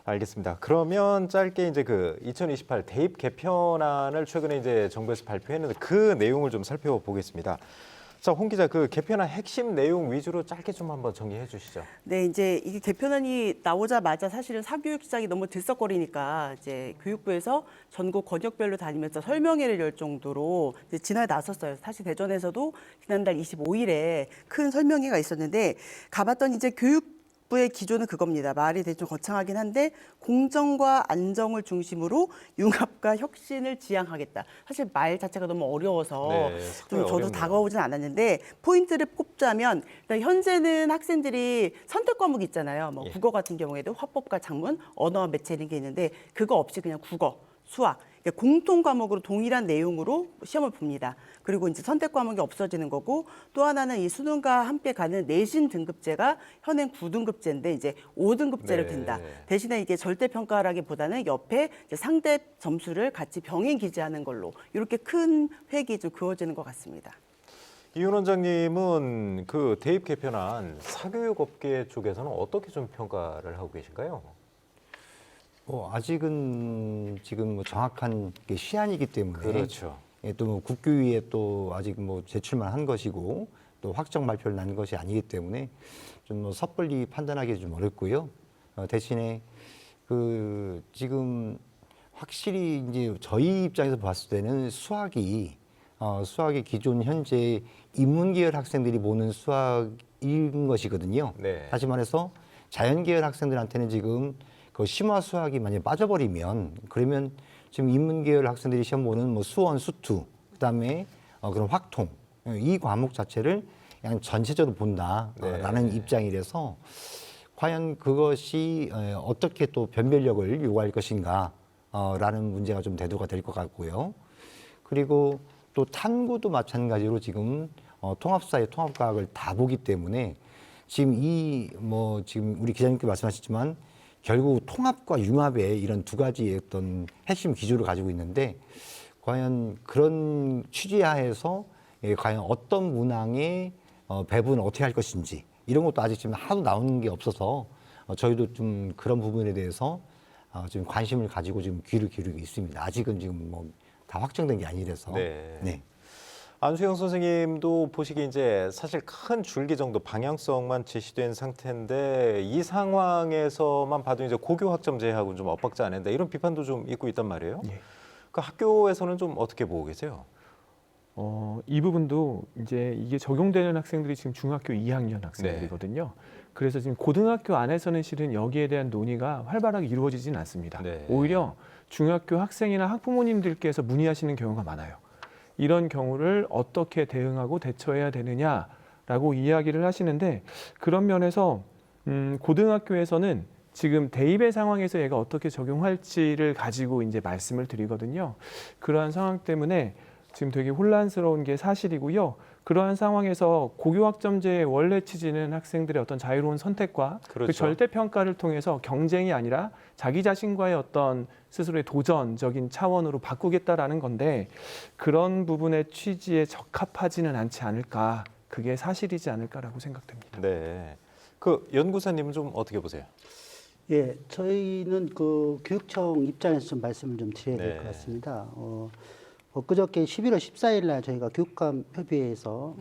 알겠습니다. 그러면 짧게 이제 그 2028 대입 개편안을 최근에 이제 정부에서 발표했는데 그 내용을 좀 살펴보겠습니다. 자, 홍 기자, 그 개편안 핵심 내용 위주로 짧게 좀 한번 정리해 주시죠. 네, 이제 이게 개편안이 나오자마자 사실은 사교육 시장이 너무 들썩거리니까 이제 교육부에서 전국 권역별로 다니면서 설명회를 열 정도로 이제 진화에 나섰어요. 사실 대전에서도 지난달 25일에 큰 설명회가 있었는데 가봤더니 이제 교육부의 기조는 그겁니다. 말이 되게 좀 거창하긴 한데 공정과 안정을 중심으로 융합과 혁신을 지향하겠다. 사실 말 자체가 너무 어려워서 네, 좀 저도 어렵네요. 다가오진 않았는데 포인트를 꼽자면 일단 현재는 학생들이 선택 과목이 있잖아요. 뭐 예. 국어 같은 경우에도 화법과 작문, 언어와 매체 이런 게 있는데 그거 없이 그냥 국어, 수학 공통 과목으로 동일한 내용으로 시험을 봅니다. 그리고 이제 선택 과목이 없어지는 거고 또 하나는 이 수능과 함께 가는 내신 등급제가 현행 9등급제인데 이제 5등급제를 네. 둔다. 대신에 이게 절대 평가라기보다는 옆에 이제 상대 점수를 같이 병행 기재하는 걸로 이렇게 큰 획이 좀 그어지는 것 같습니다. 이윤 원장님은 그 대입 개편안 사교육업계 쪽에서는 어떻게 좀 평가를 하고 계신가요? 아직은 지금 뭐 정확한 게 시한이기 때문에 그렇죠. 예, 또 뭐 국교위에 또 아직 뭐 제출만 한 것이고 또 확정 발표를 난 것이 아니기 때문에 좀 뭐 섣불리 판단하기 좀 어렵고요. 대신에 그 지금 확실히 이제 저희 입장에서 봤을 때는 수학이 기존 현재 인문계열 학생들이 보는 수학인 것이거든요. 네. 다시 말해서 자연계열 학생들한테는 지금 그 심화 수학이 만약에 빠져버리면 그러면 지금 인문계열 학생들이 시험 보는 뭐 수원, 수투, 그다음에 그런 확통 이 과목 자체를 그냥 전체적으로 본다라는 입장이라서 과연 그것이 어떻게 또 변별력을 요구할 것인가라는 문제가 좀 대두가 될 것 같고요. 그리고 또 탐구도 마찬가지로 지금 통합사회, 통합과학을 다 보기 때문에 지금 지금 우리 기자님께 말씀하셨지만 결국 통합과 융합의 이런 두 가지의 어떤 핵심 기조를 가지고 있는데 과연 그런 취지하에서 과연 어떤 문항의 배분을 어떻게 할 것인지 이런 것도 아직 지금 하나도 나오는 게 없어서 저희도 좀 그런 부분에 대해서 지금 관심을 가지고 지금 귀를 기울이고 있습니다. 아직은 지금 뭐 다 확정된 게 아니라서. 네. 네. 안수영 선생님도 보시기에 이제 사실 큰 줄기 정도 방향성만 제시된 상태인데 이 상황에서만 봐도 이제 고교 학점 제하고는 좀 엇박자 안 한다 이런 비판도 좀 있고 있단 말이에요. 예. 그 학교에서는 좀 어떻게 보고 계세요? 이 부분도 이제 이게 적용되는 학생들이 지금 중학교 2학년 학생들이거든요. 그래서 지금 고등학교 안에서는 실은 여기에 대한 논의가 활발하게 이루어지지는 않습니다. 네. 오히려 중학교 학생이나 학부모님들께서 문의하시는 경우가 많아요. 이런 경우를 어떻게 대응하고 대처해야 되느냐라고 이야기를 하시는데 그런 면에서 고등학교에서는 지금 대입의 상황에서 얘가 어떻게 적용할지를 가지고 이제 말씀을 드리거든요. 그러한 상황 때문에 지금 되게 혼란스러운 게 사실이고요. 그러한 상황에서 고교학점제의 원래 취지는 학생들의 어떤 자유로운 선택과 그렇죠. 그 절대평가를 통해서 경쟁이 아니라 자기 자신과의 어떤 스스로의 도전적인 차원으로 바꾸겠다라는 건데 그런 부분의 취지에 적합하지는 않지 않을까. 그게 사실이지 않을까라고 생각됩니다. 네. 그 연구사님은 좀 어떻게 보세요? 예, 저희는 그 교육청 입장에서 좀 말씀을 좀 드려야 될 네. 것 같습니다. 그저께 11월 14일 날 저희가 교육감 협의회에서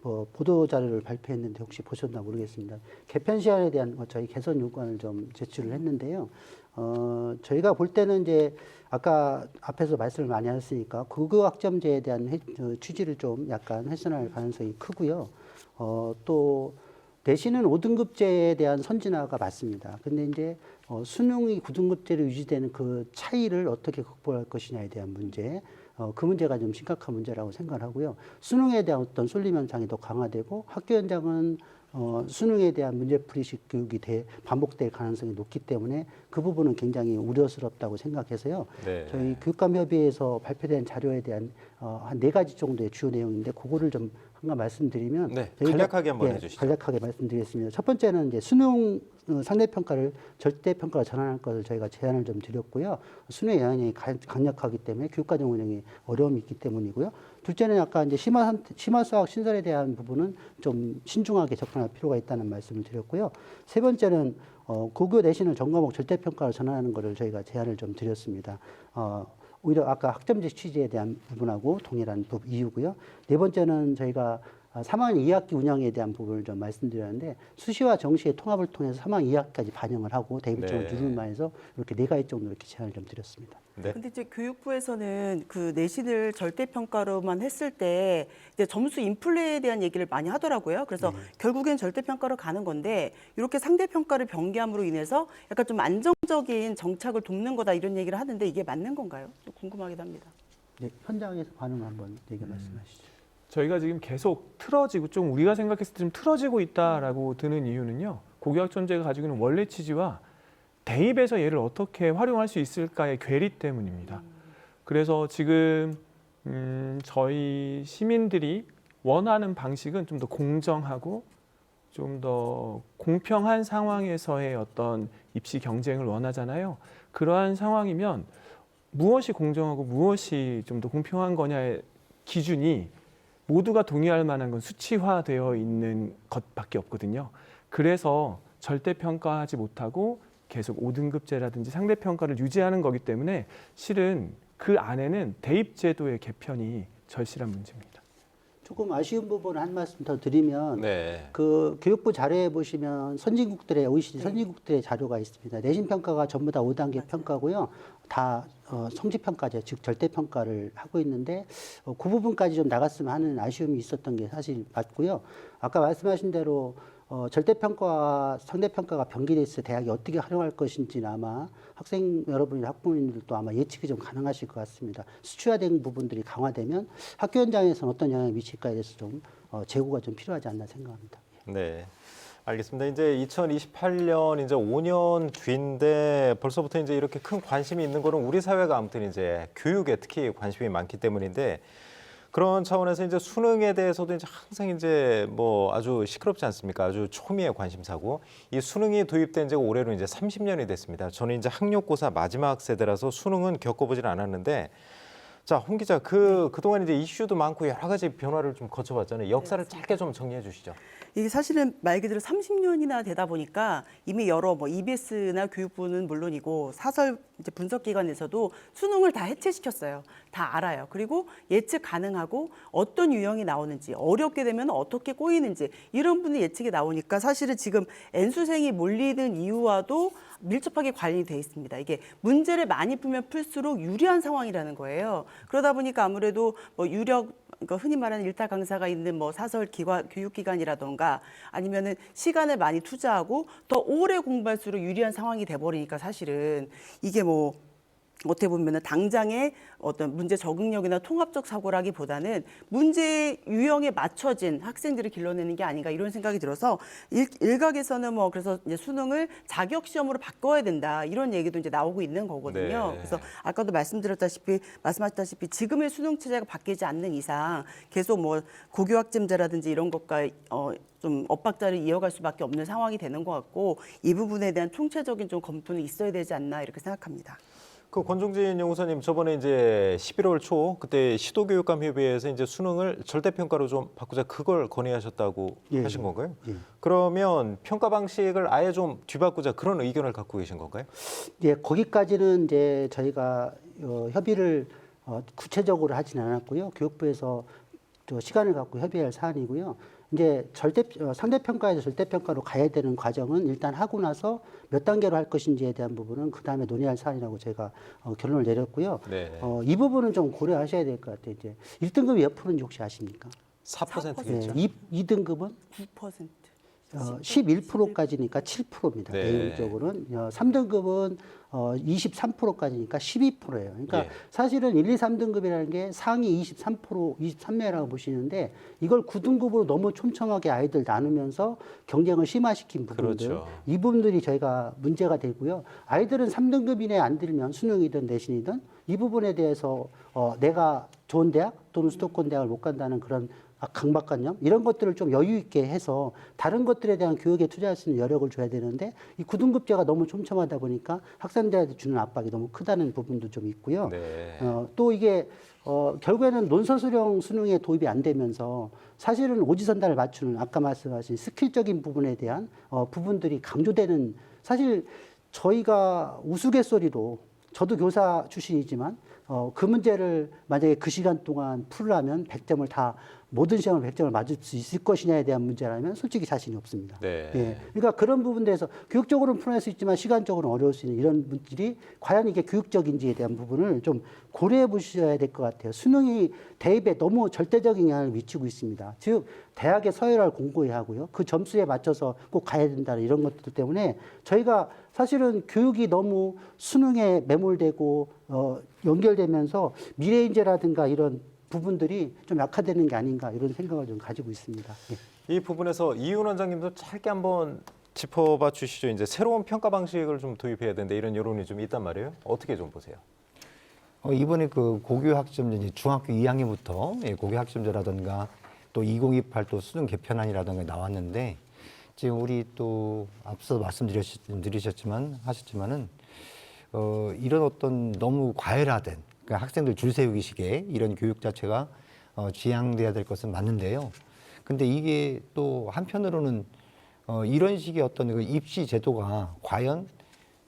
뭐 보도 자료를 발표했는데 혹시 보셨나 모르겠습니다. 개편 시한에 대한 저희 개선 요구안을 좀 제출을 했는데요. 저희가 볼 때는 이제 아까 앞에서 말씀을 많이 하셨으니까 고교학점제에 대한 취지를 좀 약간 훼손할 가능성이 크고요. 또 내신은 5등급제에 대한 선진화가 맞습니다. 근데 이제 수능이 9등급제로 유지되는 그 차이를 어떻게 극복할 것이냐에 대한 문제, 그 문제가 좀 심각한 문제라고 생각하고요. 수능에 대한 어떤 쏠림 현상이 더 강화되고 학교 현장은 수능에 대한 문제풀이식 교육이 반복될 가능성이 높기 때문에 그 부분은 굉장히 우려스럽다고 생각해서요. 네. 저희 교육감협의회에서 발표된 자료에 대한 한 4가지 정도의 주요 내용인데 그거를 좀 한번 말씀드리면 네, 저희가- 간략하게 한번 예, 해주시죠. 간략하게 말씀드리겠습니다. 첫 번째는 이제 수능 상대평가를 절대평가로 전환할 것을 저희가 제안을 좀 드렸고요. 수능의 영향이 강력하기 때문에 교육과정 운영에 어려움이 있기 때문이고요. 둘째는 약간 이제 심화 수학 신설에 대한 부분은 좀 신중하게 접근할 필요가 있다는 말씀을 드렸고요. 세 번째는 고교 내신을 전과목 절대평가로 전환하는 것을 저희가 제안을 좀 드렸습니다. 오히려 아까 학점제 취지에 대한 부분하고 동일한 이유고요. 네 번째는 저희가 3학년 2학기 운영에 대한 부분을 좀 말씀드렸는데 수시와 정시의 통합을 통해서 3학년 2학기까지 반영을 하고 대입점을 네. 누르는 바에서 이렇게 4가지 정도 이렇게 제안을 좀 드렸습니다. 네. 근데 이제 교육부에서는 그 내신을 절대평가로만 했을 때 이제 점수 인플레에 대한 얘기를 많이 하더라고요. 그래서 결국엔 절대평가로 가는 건데 이렇게 상대평가를 병기함으로 인해서 약간 좀 안정적인 정착을 돕는 거다 이런 얘기를 하는데 이게 맞는 건가요? 또 궁금하기도 합니다. 네, 현장에서 반응을 한번 얘기 말씀하시죠. 저희가 지금 계속 틀어지고 좀 우리가 생각했을 때 좀 틀어지고 있다라고 드는 이유는요. 고교학점제가 가지고 있는 원래 취지와 대입에서 얘를 어떻게 활용할 수 있을까의 괴리 때문입니다. 그래서 지금 저희 시민들이 원하는 방식은 좀 더 공정하고 좀 더 공평한 상황에서의 어떤 입시 경쟁을 원하잖아요. 그러한 상황이면 무엇이 공정하고 무엇이 좀 더 공평한 거냐의 기준이 모두가 동의할 만한 건 수치화되어 있는 것밖에 없거든요. 그래서 절대평가하지 못하고 계속 5등급제라든지 상대평가를 유지하는 거기 때문에 실은 그 안에는 대입제도의 개편이 절실한 문제입니다. 조금 아쉬운 부분 한 말씀 더 드리면 네. 그 교육부 자료에 보시면 선진국들의 OECD 선진국들의 자료가 있습니다. 내신 평가가 전부 다 5단계 평가고요. 다 성취 평가제 즉 절대 평가를 하고 있는데 그 부분까지 좀 나갔으면 하는 아쉬움이 있었던 게 사실 맞고요. 아까 말씀하신 대로 절대 평가와 상대 평가가 병기돼 있어 대학이 어떻게 활용할 것인지는 아마 학생 여러분이나 학부모님들도 아마 예측이 좀 가능하실 것 같습니다. 수치화된 부분들이 강화되면 학교 현장에서는 어떤 영향을 미칠까에 대해서 좀 재고가 좀 필요하지 않나 생각합니다. 네. 알겠습니다. 이제 2028년 이제 5년 뒤인데 벌써부터 이제 이렇게 큰 관심이 있는 거는 우리 사회가 아무튼 이제 교육에 특히 관심이 많기 때문인데 그런 차원에서 이제 수능에 대해서도 이제 항상 이제 뭐 아주 시끄럽지 않습니까? 아주 초미의 관심사고 이 수능이 도입된 지가 올해로 이제 30년이 됐습니다. 저는 이제 학력고사 마지막 세대라서 수능은 겪어보질 않았는데 자, 홍 기자 그동안 이제 이슈도 많고 여러 가지 변화를 좀 거쳐봤잖아요. 역사를 짧게 좀 정리해 주시죠. 이게 사실은 말 그대로 30년이나 되다 보니까 이미 여러 뭐 EBS나 교육부는 물론이고 사설 이제 분석기관에서도 수능을 다 해체시켰어요. 다 알아요. 그리고 예측 가능하고 어떤 유형이 나오는지, 어렵게 되면 어떻게 꼬이는지 이런 분의 예측이 나오니까 사실은 지금 N수생이 몰리는 이유와도 밀접하게 관련이 돼 있습니다. 이게 문제를 많이 풀면 풀수록 유리한 상황이라는 거예요. 그러다 보니까 아무래도 뭐 그러니까 흔히 말하는 일타 강사가 있는 뭐 사설 교육기관이라던가 아니면은 시간을 많이 투자하고 더 오래 공부할수록 유리한 상황이 돼버리니까 사실은 이게 뭐 어떻게 보면은 당장의 어떤 문제 적응력이나 통합적 사고라기보다는 문제 유형에 맞춰진 학생들을 길러내는 게 아닌가 이런 생각이 들어서 일각에서는 뭐 그래서 이제 수능을 자격 시험으로 바꿔야 된다 이런 얘기도 이제 나오고 있는 거거든요. 네. 그래서 아까도 말씀하셨다시피 지금의 수능 체제가 바뀌지 않는 이상 계속 뭐 고교 학점제라든지 이런 것과 좀 엇박자를 이어갈 수밖에 없는 상황이 되는 것 같고 이 부분에 대한 총체적인 좀 검토는 있어야 되지 않나 이렇게 생각합니다. 그 권종진 연구소님 저번에 이제 11월 초 그때 시도교육감협의회에서 이제 수능을 절대평가로 좀 바꾸자 그걸 건의하셨다고 예, 하신 건가요? 예. 그러면 평가 방식을 아예 좀 뒤바꾸자 그런 의견을 갖고 계신 건가요? 예, 거기까지는 이제 저희가 협의를 구체적으로 하진 않았고요. 교육부에서 또 시간을 갖고 협의할 사안이고요. 이제 상대평가에서 절대평가로 가야 되는 과정은 일단 하고 나서 몇 단계로 할 것인지에 대한 부분은 그 다음에 논의할 사안이라고 제가 결론을 내렸고요. 네. 이 부분은 좀 고려하셔야 될 것 같아요. 이제 1등급이 몇 프로인지 혹시 아십니까? 4%겠죠. 2등급은 9%. 11%까지니까 7%입니다. 네. 내용적으로는 3등급은 23%까지니까 12%예요. 그러니까 예. 사실은 1, 2, 3등급이라는 게 상위 23%, 23매라고 보시는데 이걸 9등급으로 너무 촘촘하게 아이들 나누면서 경쟁을 심화시킨 부분들 그렇죠. 이 부분들이 저희가 문제가 되고요. 아이들은 3등급 이내에 안 들면 수능이든 내신이든 이 부분에 대해서 내가 좋은 대학 또는 수도권 대학을 못 간다는 그런 강박관념 이런 것들을 좀 여유 있게 해서 다른 것들에 대한 교육에 투자할 수 있는 여력을 줘야 되는데 이 9등급제가 너무 촘촘하다 보니까 학생들한테 주는 압박이 너무 크다는 부분도 좀 있고요. 네. 또 이게 결국에는 논술 수능에 도입이 안 되면서 사실은 오지선다를 맞추는 아까 말씀하신 스킬적인 부분에 대한 부분들이 강조되는 사실 저희가 우스갯소리로 저도 교사 출신이지만 그 문제를 만약에 그 시간 동안 풀려면 100점을 다 모든 시험을 100점을 맞을 수 있을 것이냐에 대한 문제라면 솔직히 자신이 없습니다. 네. 예. 그러니까 그런 부분에서 교육적으로는 풀어낼 수 있지만 시간적으로는 어려울 수 있는 이런 문제들이 과연 이게 교육적인지에 대한 부분을 좀 고려해 보셔야 될 것 같아요. 수능이 대입에 너무 절대적인 영향을 미치고 있습니다. 즉 대학의 서열화를 공고히 하고요. 그 점수에 맞춰서 꼭 가야 된다는 이런 것들 때문에 저희가 사실은 교육이 너무 수능에 매몰되고 연결되면서 미래인재라든가 이런 부분들이 좀 약화되는 게 아닌가 이런 생각을 좀 가지고 있습니다. 예. 이 부분에서 이윤 원장님도 짧게 한번 짚어봐 주시죠. 이제 새로운 평가 방식을 좀 도입해야 되는데 이런 여론이 좀 있단 말이에요. 어떻게 좀 보세요? 이번에 그 고교 학점제 이제 중학교 2학년부터 고교 학점제라든가 또 2028 또 수능 개편안이라든가 나왔는데 지금 우리 또 앞서 하셨지만은 이런 어떤 너무 과열화된 그러니까 학생들 줄 세우기식의 이런 교육 자체가 지양돼야 될 것은 맞는데요. 근데 이게 또 한편으로는 이런 식의 어떤 그 입시 제도가 과연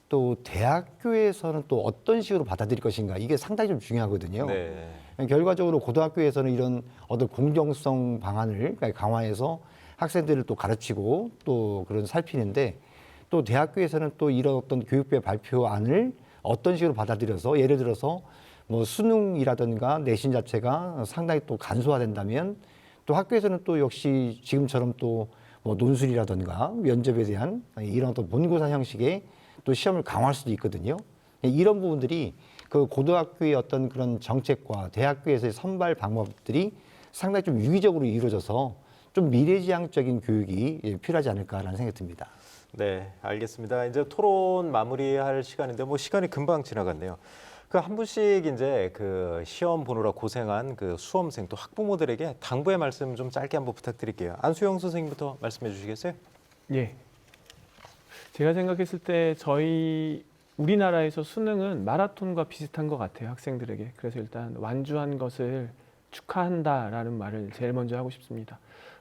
또 대학교에서는 또 어떤 식으로 받아들일 것인가 이게 상당히 좀 중요하거든요. 네. 결과적으로 고등학교에서는 이런 어떤 공정성 방안을 강화해서 학생들을 또 가르치고 또 그런 살피는데 또 대학교에서는 또 이런 어떤 교육부의 발표안을 어떤 식으로 받아들여서 예를 들어서 뭐 수능이라든가 내신 자체가 상당히 또 간소화된다면 또 학교에서는 또 역시 지금처럼 또 뭐 논술이라든가 면접에 대한 이런 어떤 본고사 형식의 또 시험을 강화할 수도 있거든요. 이런 부분들이 그 고등학교의 어떤 그런 정책과 대학교에서의 선발 방법들이 상당히 좀 유기적으로 이루어져서 좀 미래지향적인 교육이 필요하지 않을까라는 생각이 듭니다. 네, 알겠습니다. 이제 토론 마무리할 시간인데 뭐 시간이 금방 지나갔네요. 그 한 분씩 이제 그 시험 보느라 고생한 그 수험생 또 학부모들에게 당부의 말씀 좀 짧게 한번 부탁드릴게요. 안수영 선생님부터 말씀해 주시겠어요? 예. 제가 생각했을 때 우리나라에서 수능은 마라톤과 비슷한 것 같아요, 학생들에게. 그래서 일단 완주한 것을 축하한다라는 말을 제일 먼저 하고 싶습니다.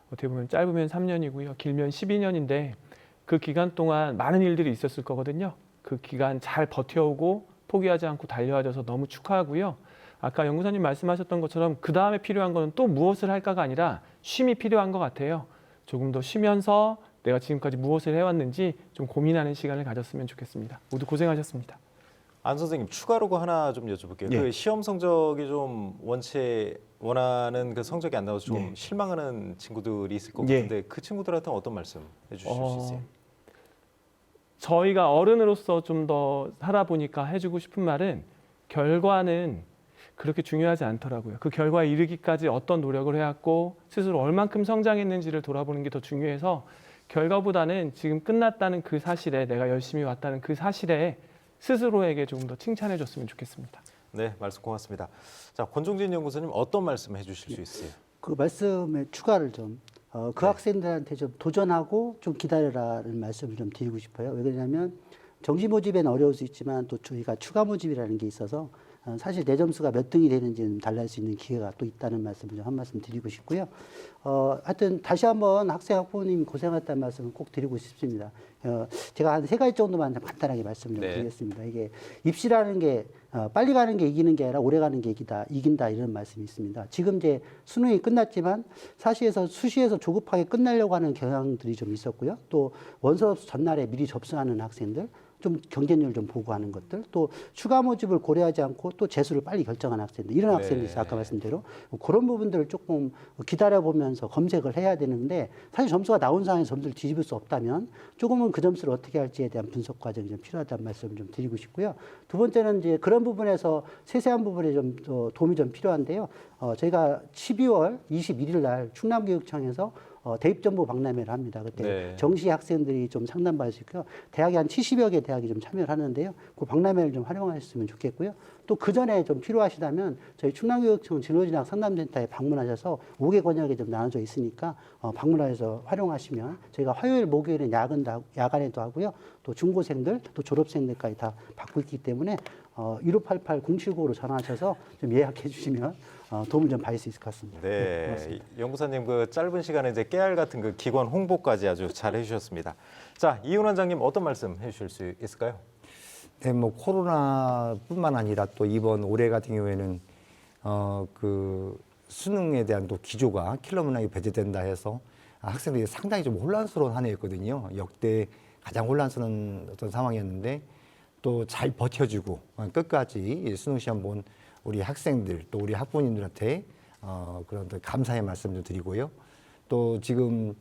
어떻게 보면 짧으면 3년이고요, 길면 12년인데 그 기간 동안 많은 일들이 있었을 거거든요. 그 기간 잘 버텨오고 포기하지 않고 달려와줘서 너무 축하하고요. 아까 연구사님 말씀하셨던 것처럼 그 다음에 필요한 거는 또 무엇을 할까가 아니라 쉼이 필요한 것 같아요. 조금 더 쉬면서 내가 지금까지 무엇을 해왔는지 좀 고민하는 시간을 가졌으면 좋겠습니다. 모두 고생하셨습니다. 안 선생님 추가로 하나 좀 여쭤볼게요. 예. 그 시험 성적이 좀 원하는 그 성적이 안 나와서 좀 예. 실망하는 친구들이 있을 것 예. 같은데 그 친구들한테 어떤 말씀 해주실 수 있어요? 저희가 어른으로서 좀 더 살아보니까 해주고 싶은 말은 결과는 그렇게 중요하지 않더라고요. 그 결과에 이르기까지 어떤 노력을 해왔고 스스로 얼만큼 성장했는지를 돌아보는 게 더 중요해서 결과보다는 지금 끝났다는 그 사실에 내가 열심히 왔다는 그 사실에 스스로에게 조금 더 칭찬해 줬으면 좋겠습니다. 네, 말씀 고맙습니다. 자, 권종진 연구소님 어떤 말씀 해주실 수 있어요? 그 말씀에 추가를 좀 그 학생들한테 좀 도전하고 좀 기다려라는 말씀을 좀 드리고 싶어요. 왜 그러냐면 정시 모집에는 어려울 수 있지만 또 저희가 추가 모집이라는 게 있어서 사실 내 점수가 몇 등이 되는지는 달라질 수 있는 기회가 또 있다는 말씀을 좀 한 말씀 드리고 싶고요. 하여튼 다시 한번 학생 학부모님 고생했다는 말씀을 꼭 드리고 싶습니다. 제가 한 3가지 정도만 좀 간단하게 말씀 좀 네. 드리겠습니다. 이게 입시라는 게 빨리 가는 게 이기는 게 아니라 오래 가는 게 이긴다 이런 말씀이 있습니다. 지금 이제 수능이 끝났지만 수시에서 조급하게 끝내려고 하는 경향들이 좀 있었고요. 또 원서 전날에 미리 접수하는 학생들, 좀 경쟁률 좀 보고하는 것들, 또 추가 모집을 고려하지 않고 또 재수를 빨리 결정하는 학생들, 이런 학생들이 있어요. 아까 말씀대로 그런 부분들을 조금 기다려보면서 검색을 해야 되는데 사실 점수가 나온 상황에서 점수를 뒤집을 수 없다면 조금은 그 점수를 어떻게 할지에 대한 분석 과정이 좀 필요하다는 말씀을 좀 드리고 싶고요. 두 번째는 이제 그런 부분에서 세세한 부분에 좀 도움이 좀 필요한데요. 저희가 12월 21일 날 충남교육청에서 대입정보 박람회를 합니다. 그때 네. 정시 학생들이 좀 상담받을 수 있고요. 대학이 한 70여 개 대학이 좀 참여를 하는데요. 그 박람회를 좀 활용하셨으면 좋겠고요. 또 그 전에 좀 필요하시다면 저희 충남교육청 진로진학 상담센터에 방문하셔서 5개 권역에 좀 나눠져 있으니까 방문하셔서 활용하시면 저희가 화요일, 목요일은 야간에도 하고요. 또 중고생들, 또 졸업생들까지 다 받고 있기 때문에 1588-079로 전화하셔서 좀 예약해 주시면 도움을 좀 받을 수 있을 것 같습니다. 네, 고맙습니다. 연구사님 그 짧은 시간에 이제 깨알 같은 그 기관 홍보까지 아주 잘 해주셨습니다. 자, 이훈 원장님 어떤 말씀 해주실 수 있을까요? 네, 뭐 코로나뿐만 아니라 또 이번 올해 같은 경우에는 그 수능에 대한 또 기조가 킬러 문항이 배제된다 해서 학생들이 상당히 좀 혼란스러운 한 해였거든요. 역대 가장 혼란스러운 어떤 상황이었는데 또 잘 버텨주고 끝까지 수능 시험 본 우리 학생들 또 우리 학부모님들한테 그런 또 감사의 말씀 좀 드리고요. 또 지금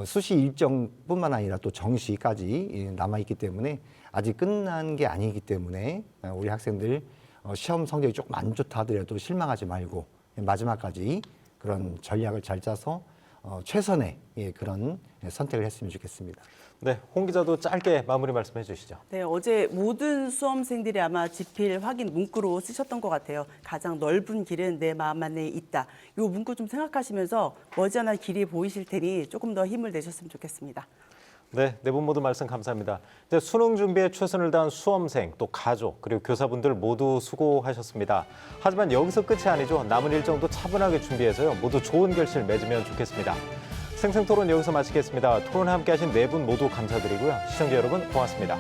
수시 일정뿐만 아니라 또 정시까지 남아 있기 때문에 아직 끝난 게 아니기 때문에 우리 학생들 시험 성적이 조금 안 좋다 하더라도 실망하지 말고 마지막까지 그런 전략을 잘 짜서 최선의 그런 선택을 했으면 좋겠습니다. 네, 홍 기자도 짧게 마무리 말씀해 주시죠. 네, 어제 모든 수험생들이 아마 지필 확인 문구로 쓰셨던 것 같아요. 가장 넓은 길은 내 마음 안에 있다. 이 문구 좀 생각하시면서 머지않아 길이 보이실 테니 조금 더 힘을 내셨으면 좋겠습니다. 네, 네 분 모두 말씀 감사합니다. 이제 수능 준비에 최선을 다한 수험생, 또 가족, 그리고 교사분들 모두 수고하셨습니다. 하지만 여기서 끝이 아니죠. 남은 일정도 차분하게 준비해서요. 모두 좋은 결실 맺으면 좋겠습니다. 생생토론 여기서 마치겠습니다. 토론 함께 하신 네 분 모두 감사드리고요. 시청자 여러분 고맙습니다.